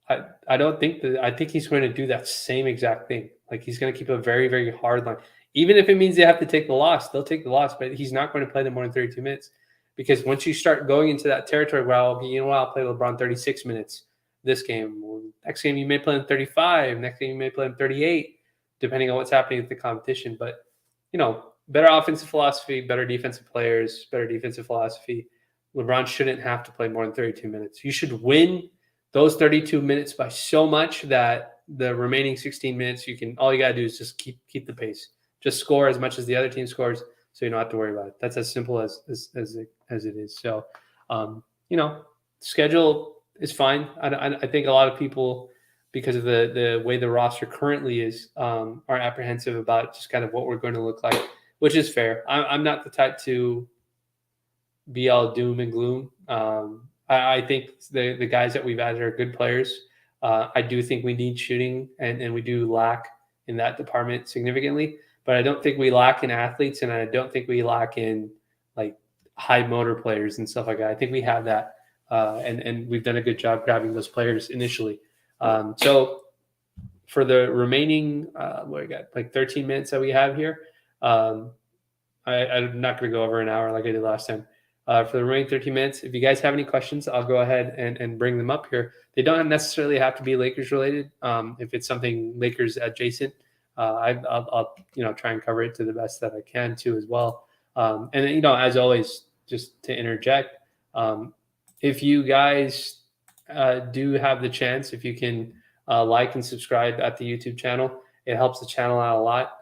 I think he's going to do that same exact thing. Like he's going to keep a very, very hard line. Even if it means they have to take the loss, they'll take the loss, but he's not going to play them more than 32 minutes because once you start going into that territory where I'll play LeBron 36 minutes this game. Well, next game you may play him 35. Next game you may play him 38, depending on what's happening with the competition. But better offensive philosophy, better defensive players, better defensive philosophy. LeBron shouldn't have to play more than 32 minutes. You should win those 32 minutes by so much that the remaining 16 minutes all you got to do is just keep the pace. Just score as much as the other team scores, so you don't have to worry about it. That's as simple as it is. So, schedule is fine. I think a lot of people, because of the way the roster currently is, are apprehensive about just kind of what we're going to look like, which is fair. I'm not the type to be all doom and gloom. I think the guys that we've added are good players. I do think we need shooting, and we do lack in that department significantly. But I don't think we lack in athletes, and I don't think we lack in like high motor players and stuff like that. I think we have that, and we've done a good job grabbing those players initially. So for the remaining, what we got, like 13 minutes that we have here, I'm not going to go over an hour like I did last time. For the remaining 13 minutes, if you guys have any questions, I'll go ahead and bring them up here. They don't necessarily have to be Lakers related. If it's something Lakers adjacent, I'll try and cover it to the best that I can too as well. And as always, just to interject, if you guys do have the chance, if you can like and subscribe at the YouTube channel, it helps the channel out a lot.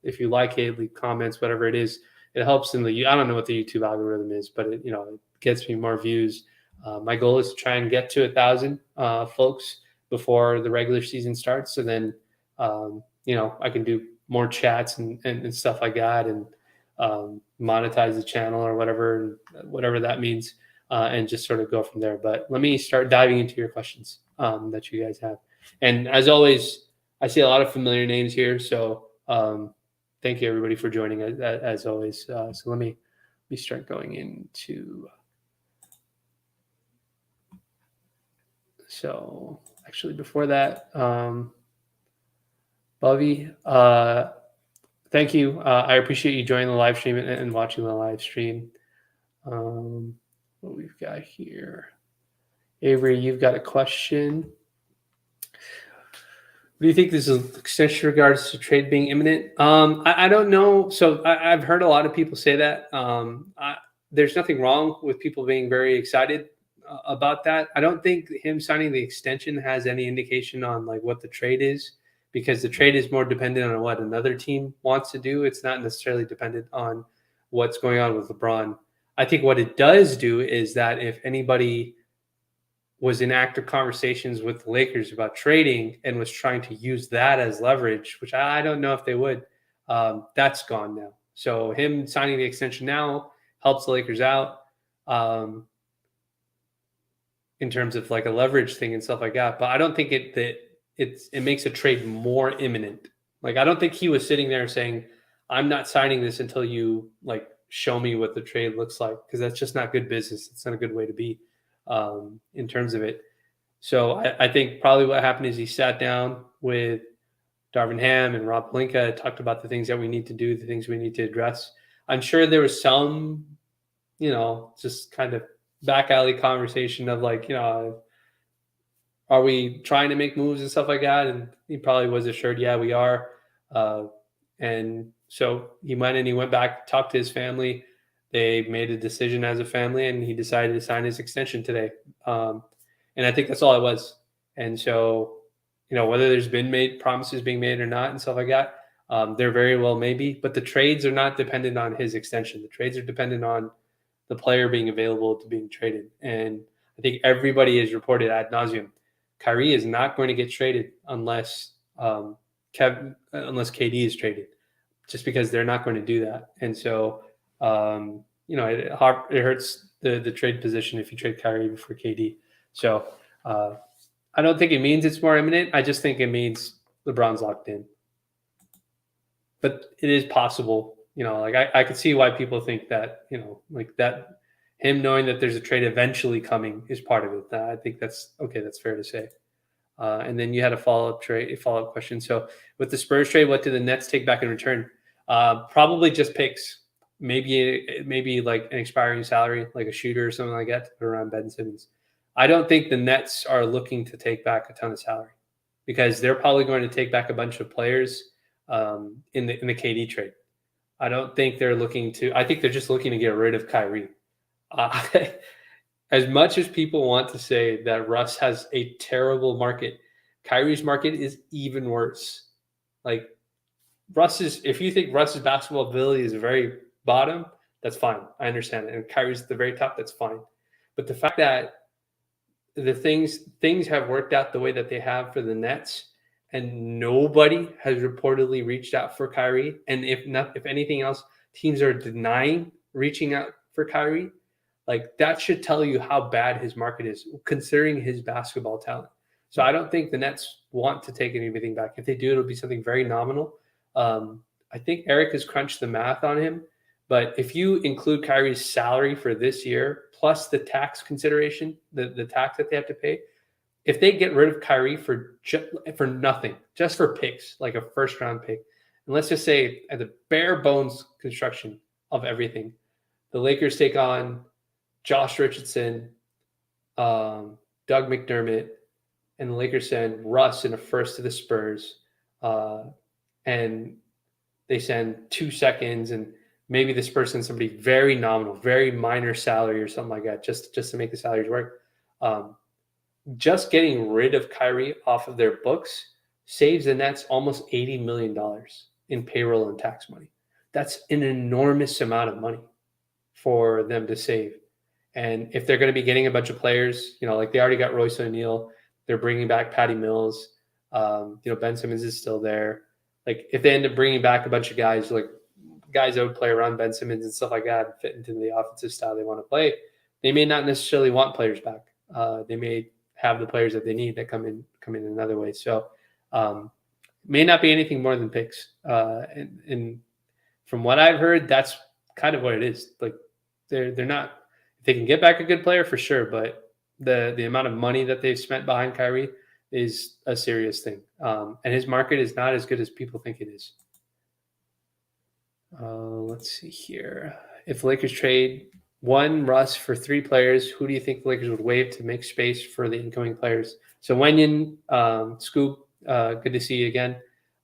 If you like it, leave comments, whatever it is, it helps in I don't know what the YouTube algorithm is, but it gets me more views. My goal is to try and get to 1,000 folks before the regular season starts. So then, I can do more chats and stuff like that, and monetize the channel or whatever that means, and just sort of go from there. But let me start diving into your questions that you guys have. And as always, I see a lot of familiar names here. So thank you everybody for joining as always. So let me start going into. So actually before that, Bubby, thank you. I appreciate you joining the live stream and watching the live stream. What we've got here. Avery, you've got a question. What do you think this is extension regards to trade being imminent? I don't know. So I've heard a lot of people say that. There's nothing wrong with people being very excited about that. I don't think him signing the extension has any indication on like what the trade is, because the trade is more dependent on what another team wants to do. It's not necessarily dependent on what's going on with LeBron. I think what it does do is that if anybody was in active conversations with the Lakers about trading and was trying to use that as leverage, which I don't know if they would, that's gone now. So him signing the extension now helps the Lakers out in terms of like a leverage thing and stuff like that. But I don't think it makes a trade more imminent. Like, I don't think he was sitting there saying, I'm not signing this until you like show me what the trade looks like, because that's just not good business. It's not a good way to be in terms of it. So I think probably what happened is he sat down with Darvin Ham and Rob Pelinka, talked about the things that we need to do, the things we need to address. I'm sure there was some, just kind of back alley conversation of like, are we trying to make moves and stuff like that? And he probably was assured, yeah, we are. And so he went back, talked to his family. They made a decision as a family, and he decided to sign his extension today. And I think that's all it was. And so, whether there's been promises being made or not and stuff like that, there very well may be. But the trades are not dependent on his extension. The trades are dependent on the player being available to being traded. And I think everybody has reported ad nauseum, Kyrie is not going to get traded unless KD is traded, just because they're not going to do that. And so, it hurts the trade position if you trade Kyrie before KD. So I don't think it means it's more imminent. I just think it means LeBron's locked in. But it is possible, I could see why people think that, like that, him knowing that there's a trade eventually coming is part of it. I think that's okay. That's fair to say. And then you had a follow-up question. So with the Spurs trade, what do the Nets take back in return? Probably just picks. maybe like an expiring salary, like a shooter or something like that, to put around Ben Simmons. I don't think the Nets are looking to take back a ton of salary because they're probably going to take back a bunch of players in the KD trade. I don't think they're looking to. I think they're just looking to get rid of Kyrie. Uh, as much as people want to say that Russ has a terrible market, Kyrie's market is even worse. Like if you think Russ's basketball ability is very bottom, that's fine. I understand it. And Kyrie's at the very top, that's fine. But the fact that the things have worked out the way that they have for the Nets, and nobody has reportedly reached out for Kyrie. And if anything else, teams are denying reaching out for Kyrie. Like that should tell you how bad his market is, considering his basketball talent. So I don't think the Nets want to take anything back. If they do, it'll be something very nominal. I think Eric has crunched the math on him, but if you include Kyrie's salary for this year plus the tax consideration, the tax that they have to pay, if they get rid of Kyrie for nothing, just for picks, like a first round pick, and let's just say at the bare bones construction of everything, the Lakers take on Josh Richardson, Doug McDermott, and the Lakers send Russ in a first to the Spurs, and they send 2 seconds, and maybe this person somebody very nominal, very minor salary or something like that, just to make the salaries work. Just getting rid of Kyrie off of their books saves the Nets almost $80 million in payroll and tax money. That's an enormous amount of money for them to save. And if they're going to be getting a bunch of players, like they already got Royce O'Neal, they're bringing back Patty Mills. Ben Simmons is still there. Like if they end up bringing back a bunch of guys, like guys that would play around Ben Simmons and stuff like that, and fit into the offensive style they want to play, they may not necessarily want players back. They may have the players that they need that come in another way. So may not be anything more than picks. And from what I've heard, that's kind of what it is. Like they're not. They can get back a good player for sure, but the amount of money that they've spent behind Kyrie is a serious thing. And his market is not as good as people think it is. Let's see here. If the Lakers trade Russ for 3 players, who do you think the Lakers would waive to make space for the incoming players? So Wenyen, Scoop, good to see you again.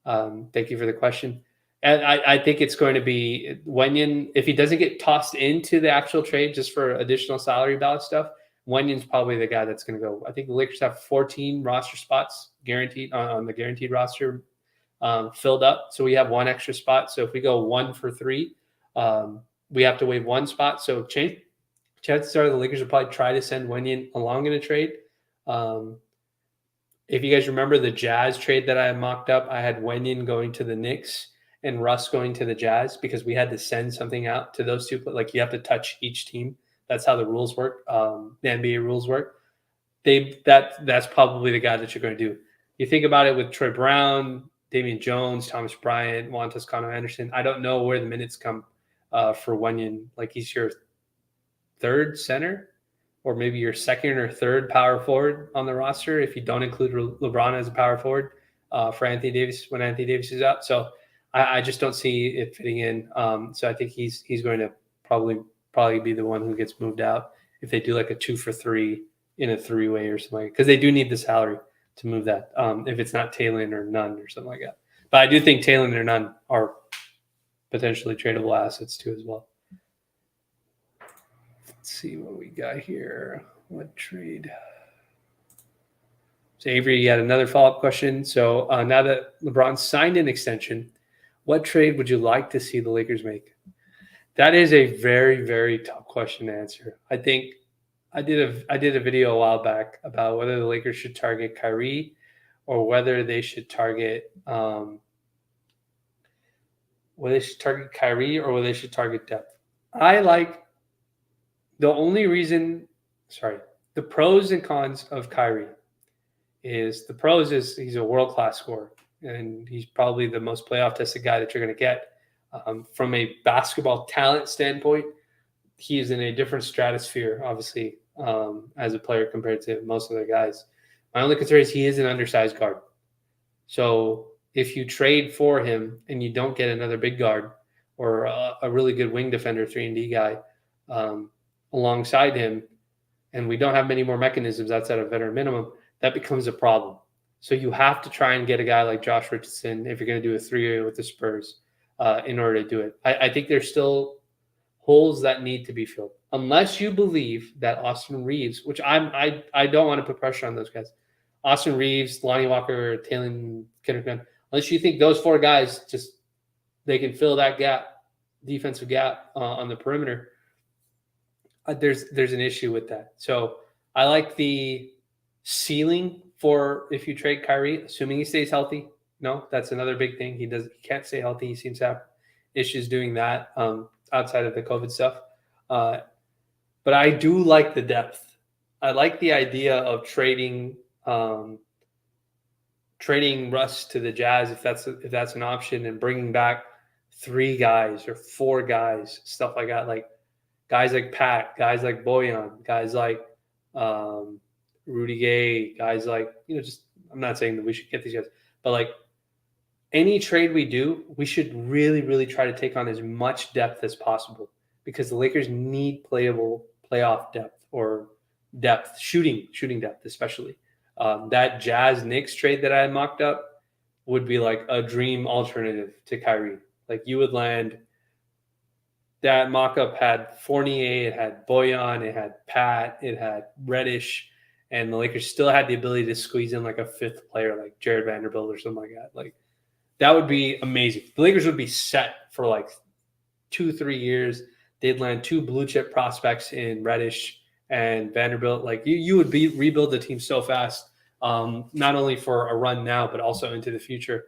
Thank you for the question. And I think it's going to be Wenyen. If he doesn't get tossed into the actual trade just for additional salary ballot stuff, Wenyen's probably the guy that's going to go. I think the Lakers have 14 roster spots guaranteed on the guaranteed roster filled up. So we have 1 extra spot. So if we go 1 for 3, we have to waive 1 spot. So chances are the Lakers will probably try to send Wenyen along in a trade. If you guys remember the Jazz trade that I mocked up, I had Wenyen going to the Knicks and Russ going to the Jazz because we had to send something out to those two. Like you have to touch each team. That's how the rules work. The NBA rules work. That's probably the guy that you're going to do. You think about it with Troy Brown, Damian Jones, Thomas Bryant, Juan Toscano Anderson. I don't know where the minutes come for Wenyen. Like he's your 3rd center, or maybe your 2nd or 3rd power forward on the roster if you don't include LeBron as a power forward for Anthony Davis when Anthony Davis is out. So I just don't see it fitting in. So I think he's going to probably be the one who gets moved out if they do like a 2 for 3 in a 3-way or something, because they do need the salary to move that. If it's not Taylor or Nunn or something like that. But I do think Taylor or Nunn are potentially tradable assets too as well. Let's see what we got here. What trade? So Avery, you had another follow-up question. So now that LeBron signed an extension, what trade would you like to see the Lakers make? That is a very, very tough question to answer. I think I did a video a while back about whether the Lakers should target Kyrie or whether they should target depth. I like the pros and cons of Kyrie is the pros is he's a world-class scorer, and he's probably the most playoff tested guy that you're going to get. From a basketball talent standpoint, he is in a different stratosphere, obviously, as a player compared to most other guys. My only concern is he is an undersized guard. So if you trade for him and you don't get another big guard, or a really good wing defender, 3-and-D guy alongside him, and we don't have many more mechanisms outside of veteran minimum, that becomes a problem. So you have to try and get a guy like Josh Richardson if you're going to do a 3-way with the Spurs in order to do it. I think there's still holes that need to be filled. Unless you believe that Austin Reeves, which I don't want to put pressure on those guys, Austin Reeves, Lonnie Walker, Taylor Kinderman, unless you think those 4 guys they can fill that gap, defensive gap on the perimeter, there's an issue with that. So I like the ceiling for if you trade Kyrie, assuming he stays healthy. No, that's another big thing. He can't stay healthy. He seems to have issues doing that outside of the COVID stuff. But I do like the depth. I like the idea of trading Russ to the Jazz if that's an option, and bringing back 3 guys or 4 guys, stuff like that, like guys like Pat, guys like Bojan, guys like Rudy Gay, guys like, just, I'm not saying that we should get these guys, but like any trade we do, we should really, really try to take on as much depth as possible, because the Lakers need playable playoff depth, or depth, shooting depth, especially. That Jazz Knicks trade that I had mocked up would be like a dream alternative to Kyrie. Like, you would land, that mock-up had Fournier, it had Bojan, it had Pat, it had Reddish, and the Lakers still had the ability to squeeze in like a 5th player, like Jared Vanderbilt or something like that. Like, that would be amazing. The Lakers would be set for like 2-3 years. They'd land 2 blue chip prospects in Reddish and Vanderbilt. Like, you would rebuild the team so fast, not only for a run now, but also into the future.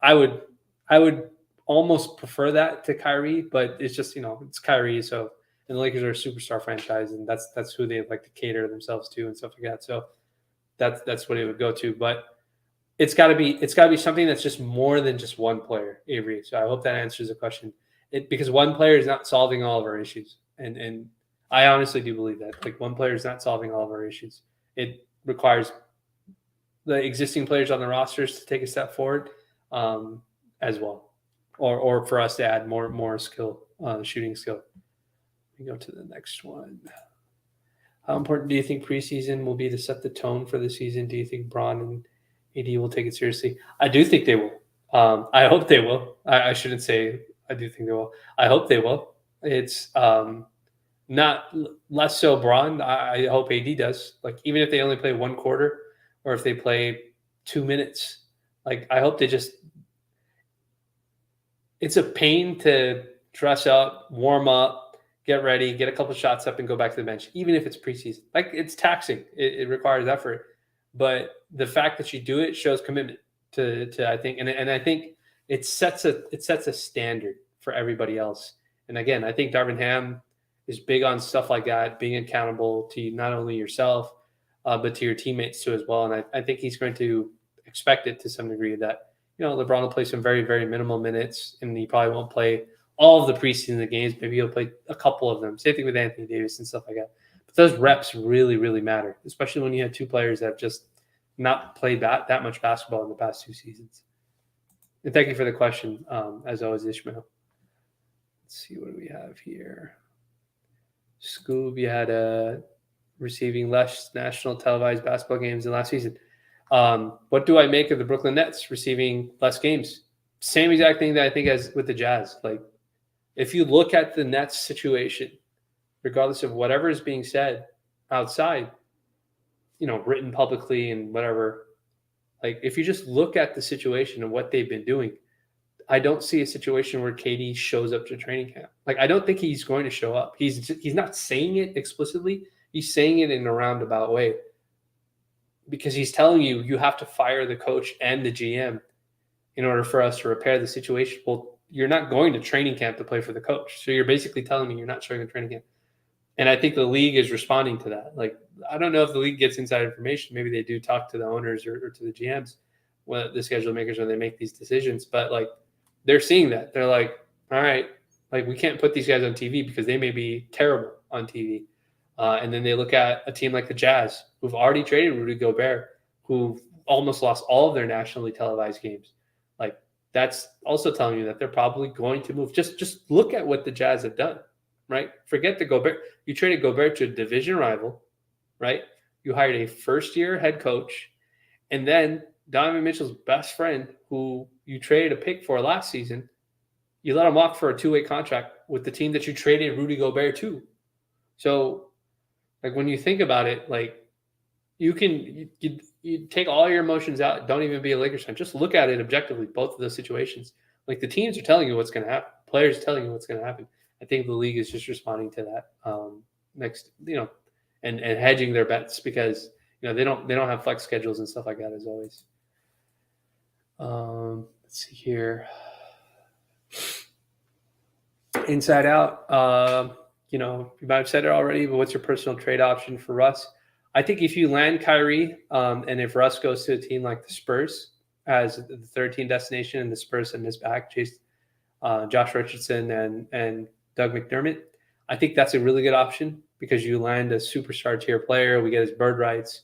I would almost prefer that to Kyrie, but it's just, it's Kyrie. So, and the Lakers are a superstar franchise, and that's who they like to cater themselves to and stuff like that. So that's what it would go to. But it's got to be something that's just more than just one player, Avery. So I hope that answers the question. Because one player is not solving all of our issues, and I honestly do believe that. Like, one player is not solving all of our issues. It requires the existing players on the rosters to take a step forward, as well, or for us to add more skill, shooting skill. Let me go to the next one. How important do you think preseason will be to set the tone for the season? Do you think Bron and AD will take it seriously? I do think they will. I hope they will. I shouldn't say I do think they will. I hope they will. It's not less so Bron. I hope AD does. Like, even if they only play 1 quarter, or if they play 2 minutes, like, I hope they just. It's a pain to dress up, warm up, get ready, get a couple shots up, and go back to the bench, even if it's preseason. Like, it's taxing. It requires effort. But the fact that you do it shows commitment to I think, and I think it sets a standard for everybody else. And again, I think Darvin Ham is big on stuff like that, being accountable to not only yourself, but to your teammates too as well. And I think he's going to expect it to some degree that, LeBron will play some very, very minimal minutes, and he probably won't play all of the preseason games. Maybe he'll play a couple of them. Same thing with Anthony Davis and stuff like that. But those reps really, really matter, especially when you have 2 players that have just not played that much basketball in the past 2 seasons. And thank you for the question, as always, Ishmael. Let's see, what do we have here? Scoob, you had receiving less national televised basketball games than last season. What do I make of the Brooklyn Nets receiving less games? Same exact thing that I think as with the Jazz. Like, if you look at the Nets situation, regardless of whatever is being said outside, written publicly and whatever, like, if you just look at the situation and what they've been doing, I don't see a situation where KD shows up to training camp. Like, I don't think he's going to show up. He's not saying it explicitly. He's saying it in a roundabout way, because he's telling you have to fire the coach and the GM in order for us to repair the situation. Well, you're not going to training camp to play for the coach. So you're basically telling me you're not showing a training camp. And I think the league is responding to that. Like, I don't know if the league gets inside information. Maybe they do talk to the owners or to the GMs, the schedule makers, when they make these decisions. But, like, they're seeing that. They're like, all right, like, we can't put these guys on TV because they may be terrible on TV. And then they look at a team like the Jazz, who've already traded Rudy Gobert, who almost lost all of their nationally televised games. Like, that's also telling you that they're probably going to move. Just look at what the Jazz have done, right? Forget the Gobert. You traded Gobert to a division rival, right? You hired a first-year head coach, and then Donovan Mitchell's best friend, who you traded a pick for last season, you let him walk for a two-way contract with the team that you traded Rudy Gobert to. So, like, when you think about it, like, you take all your emotions out. Don't even be a Lakers fan. Just look at it objectively. Both of those situations, like, the teams are telling you what's going to happen. Players are telling you what's going to happen. I think the league is just responding to that and hedging their bets because they don't have flex schedules and stuff like that as always. Let's see here. Inside Out. You might have said it already, but what's your personal trade option for Russ? I think if you land Kyrie, and if Russ goes to a team like the Spurs as the third team destination, and the Spurs send his back, Josh Richardson and Doug McDermott, I think that's a really good option because you land a superstar tier player. We get his bird rights.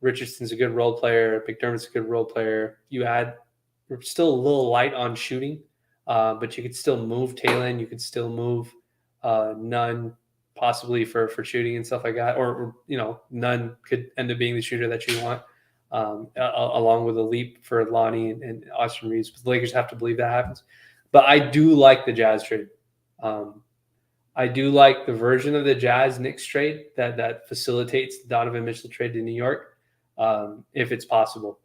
Richardson's a good role player. McDermott's a good role player. We're still a little light on shooting, but you could still move Taylor. You could still move Nunn possibly for shooting and stuff like that. Or Nunn could end up being the shooter that you want, along with a leap for Lonnie and Austin Reeves. But the Lakers have to believe that happens. But I do like the Jazz trade. I do like the version of the Jazz-Knicks trade that facilitates the Donovan Mitchell trade to New York, if it's possible,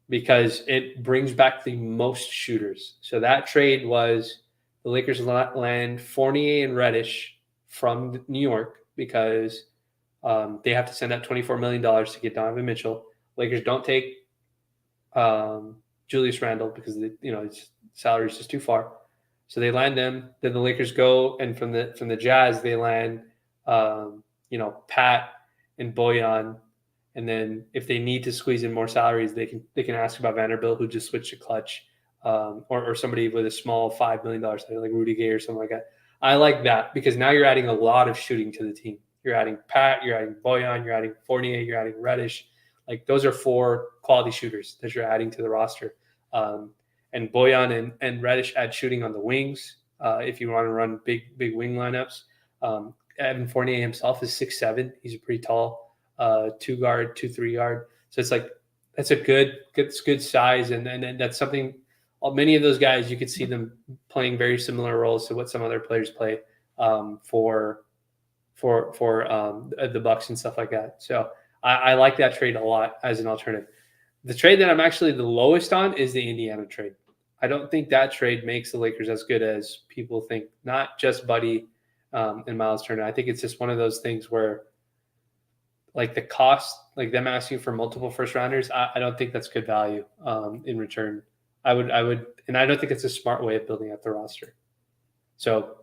because it brings back the most shooters. So that trade was the Lakers land Fournier and Reddish from New York because they have to send out $24 million to get Donovan Mitchell. Lakers don't take Julius Randle because his salary is just too far. So they land them. Then the Lakers go, and from the Jazz they land, Pat and Bojan, and then if they need to squeeze in more salaries, they can ask about Vanderbilt, who just switched to Clutch, or somebody with a small $5 million salary like Rudy Gay or something like that. I like that because now you're adding a lot of shooting to the team. You're adding Pat, you're adding Bojan, you're adding Fournier, you're adding Reddish. Like, those are 4 quality shooters that you're adding to the roster. And Bojan and Reddish add shooting on the wings. If you want to run big wing lineups, Evan Fournier himself is 6'7". He's a pretty tall 2-guard, 2-3 guard. So it's like that's a good size, and that's something. Many of those guys you could see them playing very similar roles to what some other players play for the Bucks and stuff like that. So I like that trade a lot as an alternative. The trade that I'm actually the lowest on is the Indiana trade. I don't think that trade makes the Lakers as good as people think, not just Buddy and Miles Turner. I think it's just one of those things where, like, the cost, like them asking for multiple first rounders, I don't think that's good value in return. I would, and I don't think it's a smart way of building out the roster. So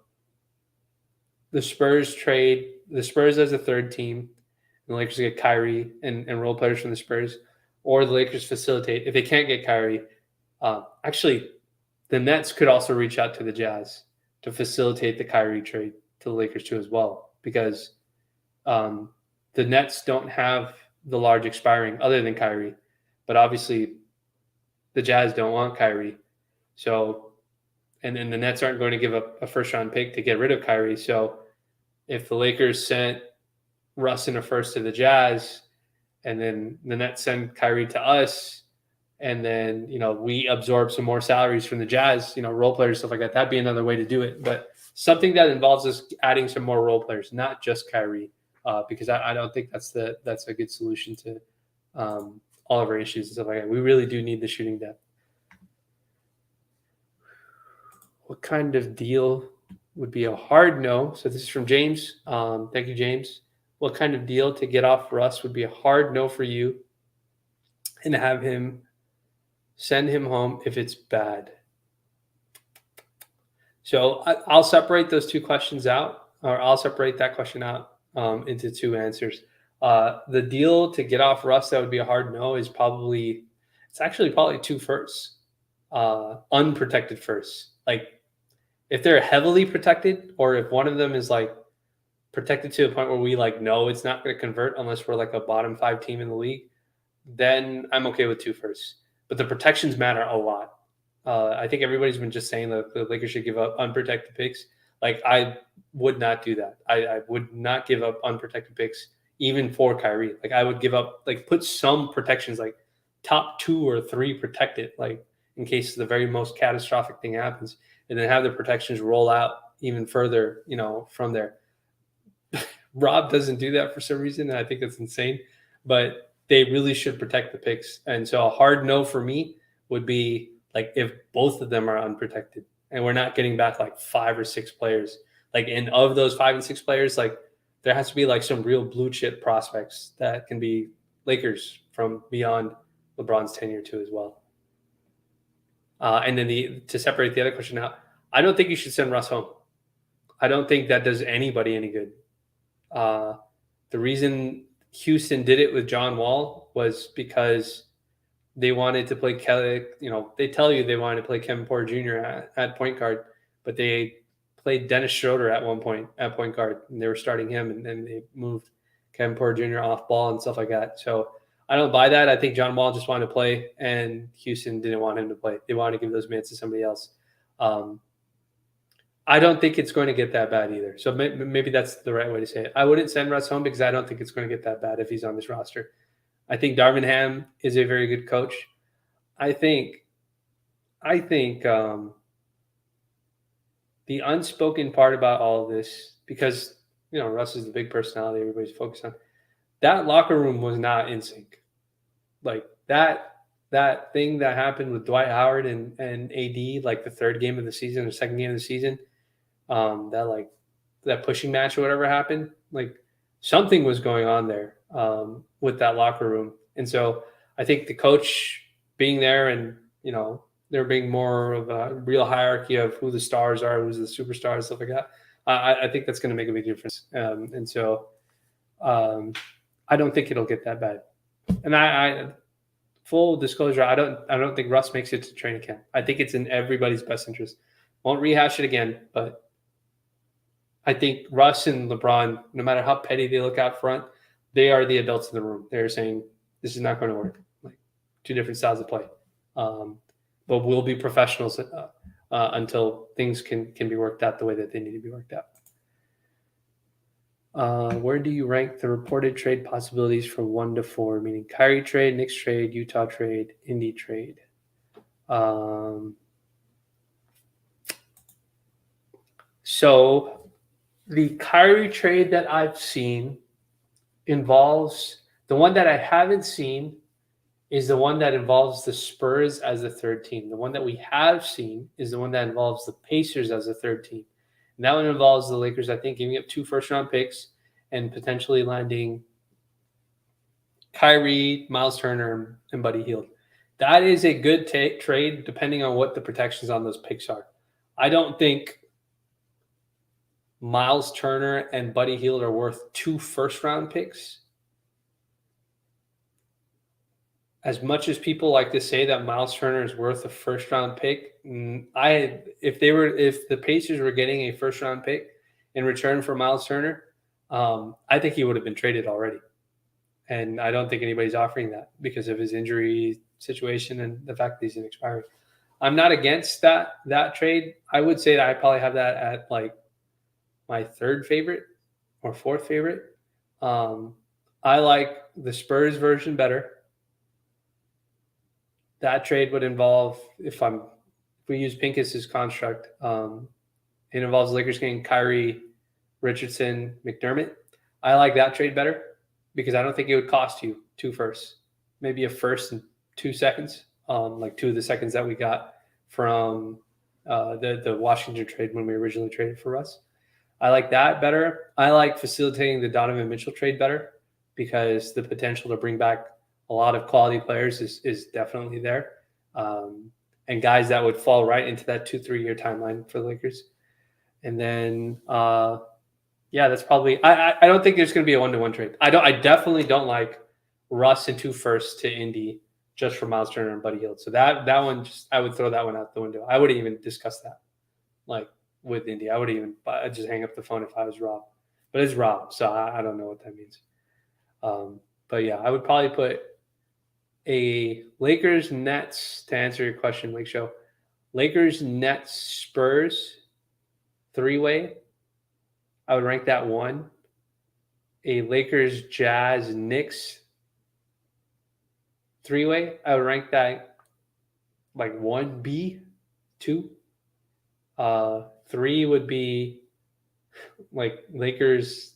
the Spurs trade, the Spurs as a third team, and the Lakers get Kyrie and role players from the Spurs, or the Lakers facilitate. If they can't get Kyrie, actually, the Nets could also reach out to the Jazz to facilitate the Kyrie trade to the Lakers too as well, because the Nets don't have the large expiring other than Kyrie, but obviously the Jazz don't want Kyrie. So, and then the Nets aren't going to give up a first-round pick to get rid of Kyrie. So if the Lakers sent Russ and a first to the Jazz, and then the Nets send Kyrie to us, and then, we absorb some more salaries from the Jazz, role players, stuff like that, that'd be another way to do it. But something that involves us adding some more role players, not just Kyrie, because I don't think that's a good solution to all of our issues and stuff like that. We really do need the shooting depth. What kind of deal would be a hard no? So this is from James. Thank you, James. What kind of deal to get off Russ would be a hard no for you, and have him send him home if it's bad? So I'll separate those two questions out, or I'll separate that question out into two answers. The deal to get off Russ that would be a hard no is probably 2 firsts, unprotected firsts. Like, if they're heavily protected, or if one of them is like protected to a point where we know it's not going to convert unless we're like a bottom 5 team in the league, then I'm okay with 2 firsts. but the protections matter a lot. I think everybody's been just saying that the Lakers should give up unprotected picks. Like, I would not do that. I would not give up unprotected picks even for Kyrie. Like, I would give up, like, put some protections, like top 2 or 3 protected, like in case the very most catastrophic thing happens, and then have the protections roll out even further, from there. Rob doesn't do that for some reason, and I think that's insane. But they really should protect the picks. And so a hard no for me would be like if both of them are unprotected and we're not getting back like 5 or 6 players. Like, and of those 5 and 6 players, like there has to be like some real blue chip prospects that can be Lakers from beyond LeBron's tenure too as well. And then to separate the other question out, I don't think you should send Russ home. I don't think that does anybody any good. The reason Houston did it with John Wall was because they wanted to play Kelly. They tell you they wanted to play Kevin Porter Jr. at point guard, but they played Dennis Schroeder at one point at point guard, and they were starting him, and then they moved Kevin Porter Jr. off ball and stuff like that. So I don't buy that. I think John Wall just wanted to play, and Houston didn't want him to play. They wanted to give those minutes to somebody else. I don't think it's going to get that bad either. So maybe that's the right way to say it. I wouldn't send Russ home because I don't think it's going to get that bad if he's on this roster. I think Darvin Ham is a very good coach. I think the unspoken part about all of this, because Russ is the big personality everybody's focused on, that locker room was not in sync. Like that thing that happened with Dwight Howard and AD, like the third game of the season or second game of the season, that pushing match or whatever happened, like something was going on there with that locker room. And so I think the coach being there and, there being more of a real hierarchy of who the stars are, who's the superstars, stuff like that. I think that's going to make a big difference. And so I don't think it'll get that bad. And I full disclosure, I don't think Russ makes it to training camp. I think it's in everybody's best interest. Won't rehash it again, but I think Russ and LeBron, no matter how petty they look out front, they are the adults in the room. They're saying this is not going to work. Like, 2 different styles of play. But we'll be professionals until things can be worked out the way that they need to be worked out. Where do you rank the reported trade possibilities from 1 to 4? Meaning Kyrie trade, Knicks trade, Utah trade, Indy trade. So the Kyrie trade that I've seen involves, the one that I haven't seen is the one that involves the Spurs as the third team. The one that we have seen is the one that involves the Pacers as the third team. And that one involves the Lakers, I think, giving up 2 first-round picks and potentially landing Kyrie, Miles Turner, and Buddy Hield. That is a good trade depending on what the protections on those picks are. I don't think Miles Turner and Buddy Hield are worth 2 first-round picks. As much as people like to say that Miles Turner is worth a first-round pick, if the Pacers were getting a first-round pick in return for Miles Turner, I think he would have been traded already. And I don't think anybody's offering that because of his injury situation and the fact that he's expiring. I'm not against that trade. I would say that I probably have that at like my 3rd favorite or 4th favorite. I like the Spurs version better. That trade would involve, if we use Pincus's construct, it involves the Lakers getting Kyrie, Richardson, McDermott. I like that trade better because I don't think it would cost you 2 firsts, maybe a first and 2 seconds, like 2 of the seconds that we got from the Washington trade when we originally traded for Russ. I like that better. I like facilitating the Donovan Mitchell trade better because the potential to bring back a lot of quality players is definitely there. And guys that would fall right into that 2-3 year timeline for the Lakers. And then, that's probably, I don't think there's going to be a 1-to-1 trade. I definitely don't like Russ and 2 firsts to Indy just for Miles Turner and Buddy Hield. So that one, I would throw that one out the window. I wouldn't even discuss that with Indy. I'd just hang up the phone if I was Rob. But it's Rob, so I don't know what that means. But yeah, I would probably put a Lakers Nets, to answer your question, Lake Show. Lakers Nets Spurs 3-way. I would rank that 1. A Lakers Jazz Knicks 3-way. I would rank that like 1B, 2. 3 would be like Lakers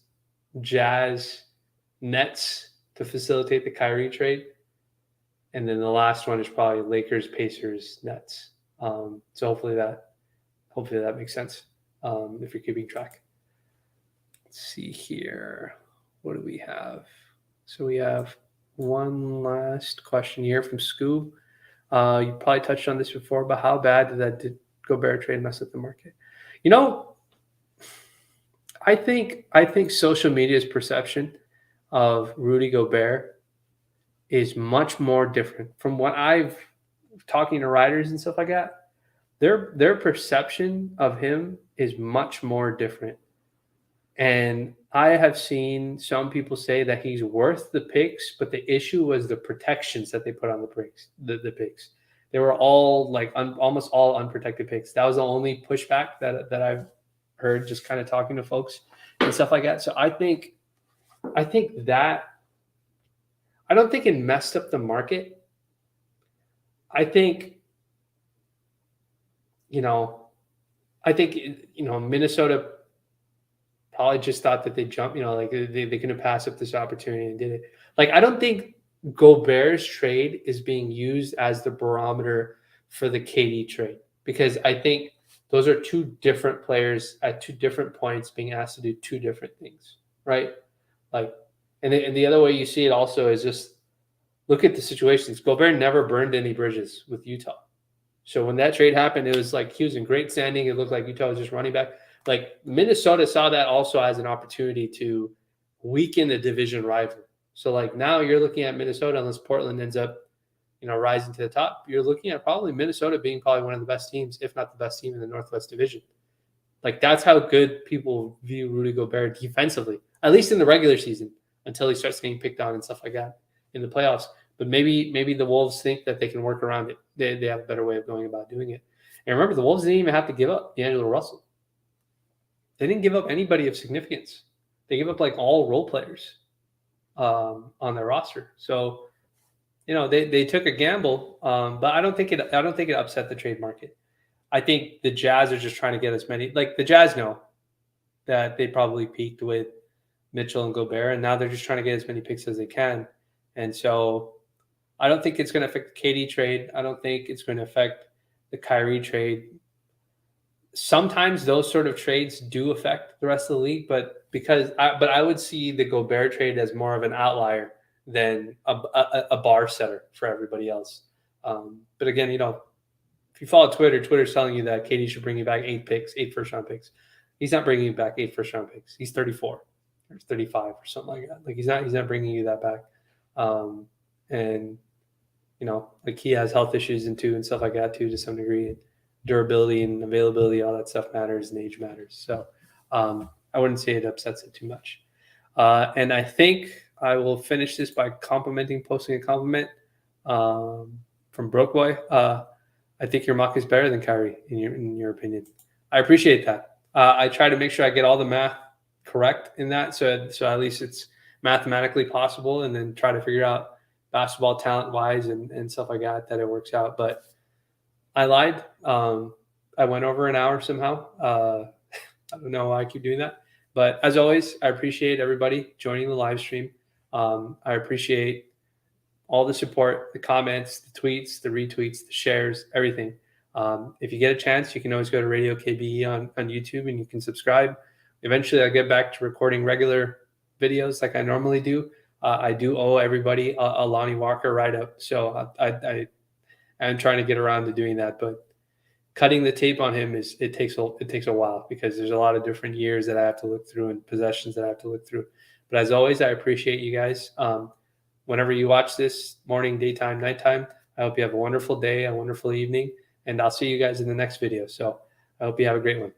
Jazz Nets to facilitate the Kyrie trade. And then the last one is probably Lakers Pacers Nets. So hopefully that makes sense if you're keeping track. Let's see here. What do we have? So we have one last question here from Scoob. You probably touched on this before, but how bad did Gobert trade mess up the market? You know, I think social media's perception of Rudy Gobert is much more different from what I've talking to writers and stuff like that. Their perception of him is much more different. And I have seen some people say that he's worth the picks, but the issue was the protections that they put on the picks. The picks, they were all like almost all unprotected picks. That was the only pushback that I've heard, just kind of talking to folks and stuff like that. So I think that I don't think it messed up the market. I think Minnesota probably just thought that they jumped, like they couldn't pass up this opportunity and did it. Like, I don't think Gobert's trade is being used as the barometer for the KD trade, because I think those are two different players at two different points being asked to do two different things, right? Like, and the other way you see it also is just look at the situations. Gobert never burned any bridges with Utah. So when that trade happened, it was like he was in great standing. It looked like Utah was just running back. Like, Minnesota saw that also as an opportunity to weaken the division rival. So like now you're looking at Minnesota, unless Portland ends up, rising to the top, you're looking at probably Minnesota being probably one of the best teams, if not the best team in the Northwest Division. Like, that's how good people view Rudy Gobert defensively, at least in the regular season, until he starts getting picked on and stuff like that in the playoffs. But maybe the Wolves think that they can work around it. They have a better way of going about doing it. And remember, the Wolves didn't even have to give up D'Angelo Russell. They didn't give up anybody of significance. They gave up like all role players on their roster. So, they took a gamble, but I don't think it upset the trade market. I think the Jazz are just trying to get as many. Like, the Jazz know that they probably peaked with Mitchell and Gobert, and now they're just trying to get as many picks as they can. And so I don't think it's going to affect the KD trade. I don't think it's going to affect the Kyrie trade. Sometimes those sort of trades do affect the rest of the league, but I would see the Gobert trade as more of an outlier than a bar setter for everybody else. But again, if you follow Twitter, Twitter's telling you that KD should bring you back 8 first-round picks. He's not bringing you back 8 first-round picks. He's 34 or 35 or something like that. Like, he's not bringing you that back. And like, he has health issues and stuff like that too, to some degree. And durability and availability, all that stuff matters, and age matters. So I wouldn't say it upsets it too much. And I think I will finish this by posting a compliment from Broke Boy. I think your mock is better than Kyrie in your opinion. I appreciate that. I try to make sure I get all the math correct in that, so at least it's mathematically possible, and then try to figure out basketball talent wise and stuff like that it works out. But I lied. I went over an hour somehow. I don't know why I keep doing that. But as always, I appreciate everybody joining the live stream. I appreciate all the support, the comments, the tweets, the retweets, the shares, everything. If you get a chance, you can always go to Radio KBE on YouTube, and you can subscribe. Eventually, I'll get back to recording regular videos like I normally do. I do owe everybody a Lonnie Walker write-up, so I am trying to get around to doing that. But cutting the tape on him it takes a while, because there's a lot of different years that I have to look through and possessions that I have to look through. But as always, I appreciate you guys. Whenever you watch this, morning, daytime, nighttime, I hope you have a wonderful day, a wonderful evening, and I'll see you guys in the next video. So I hope you have a great one.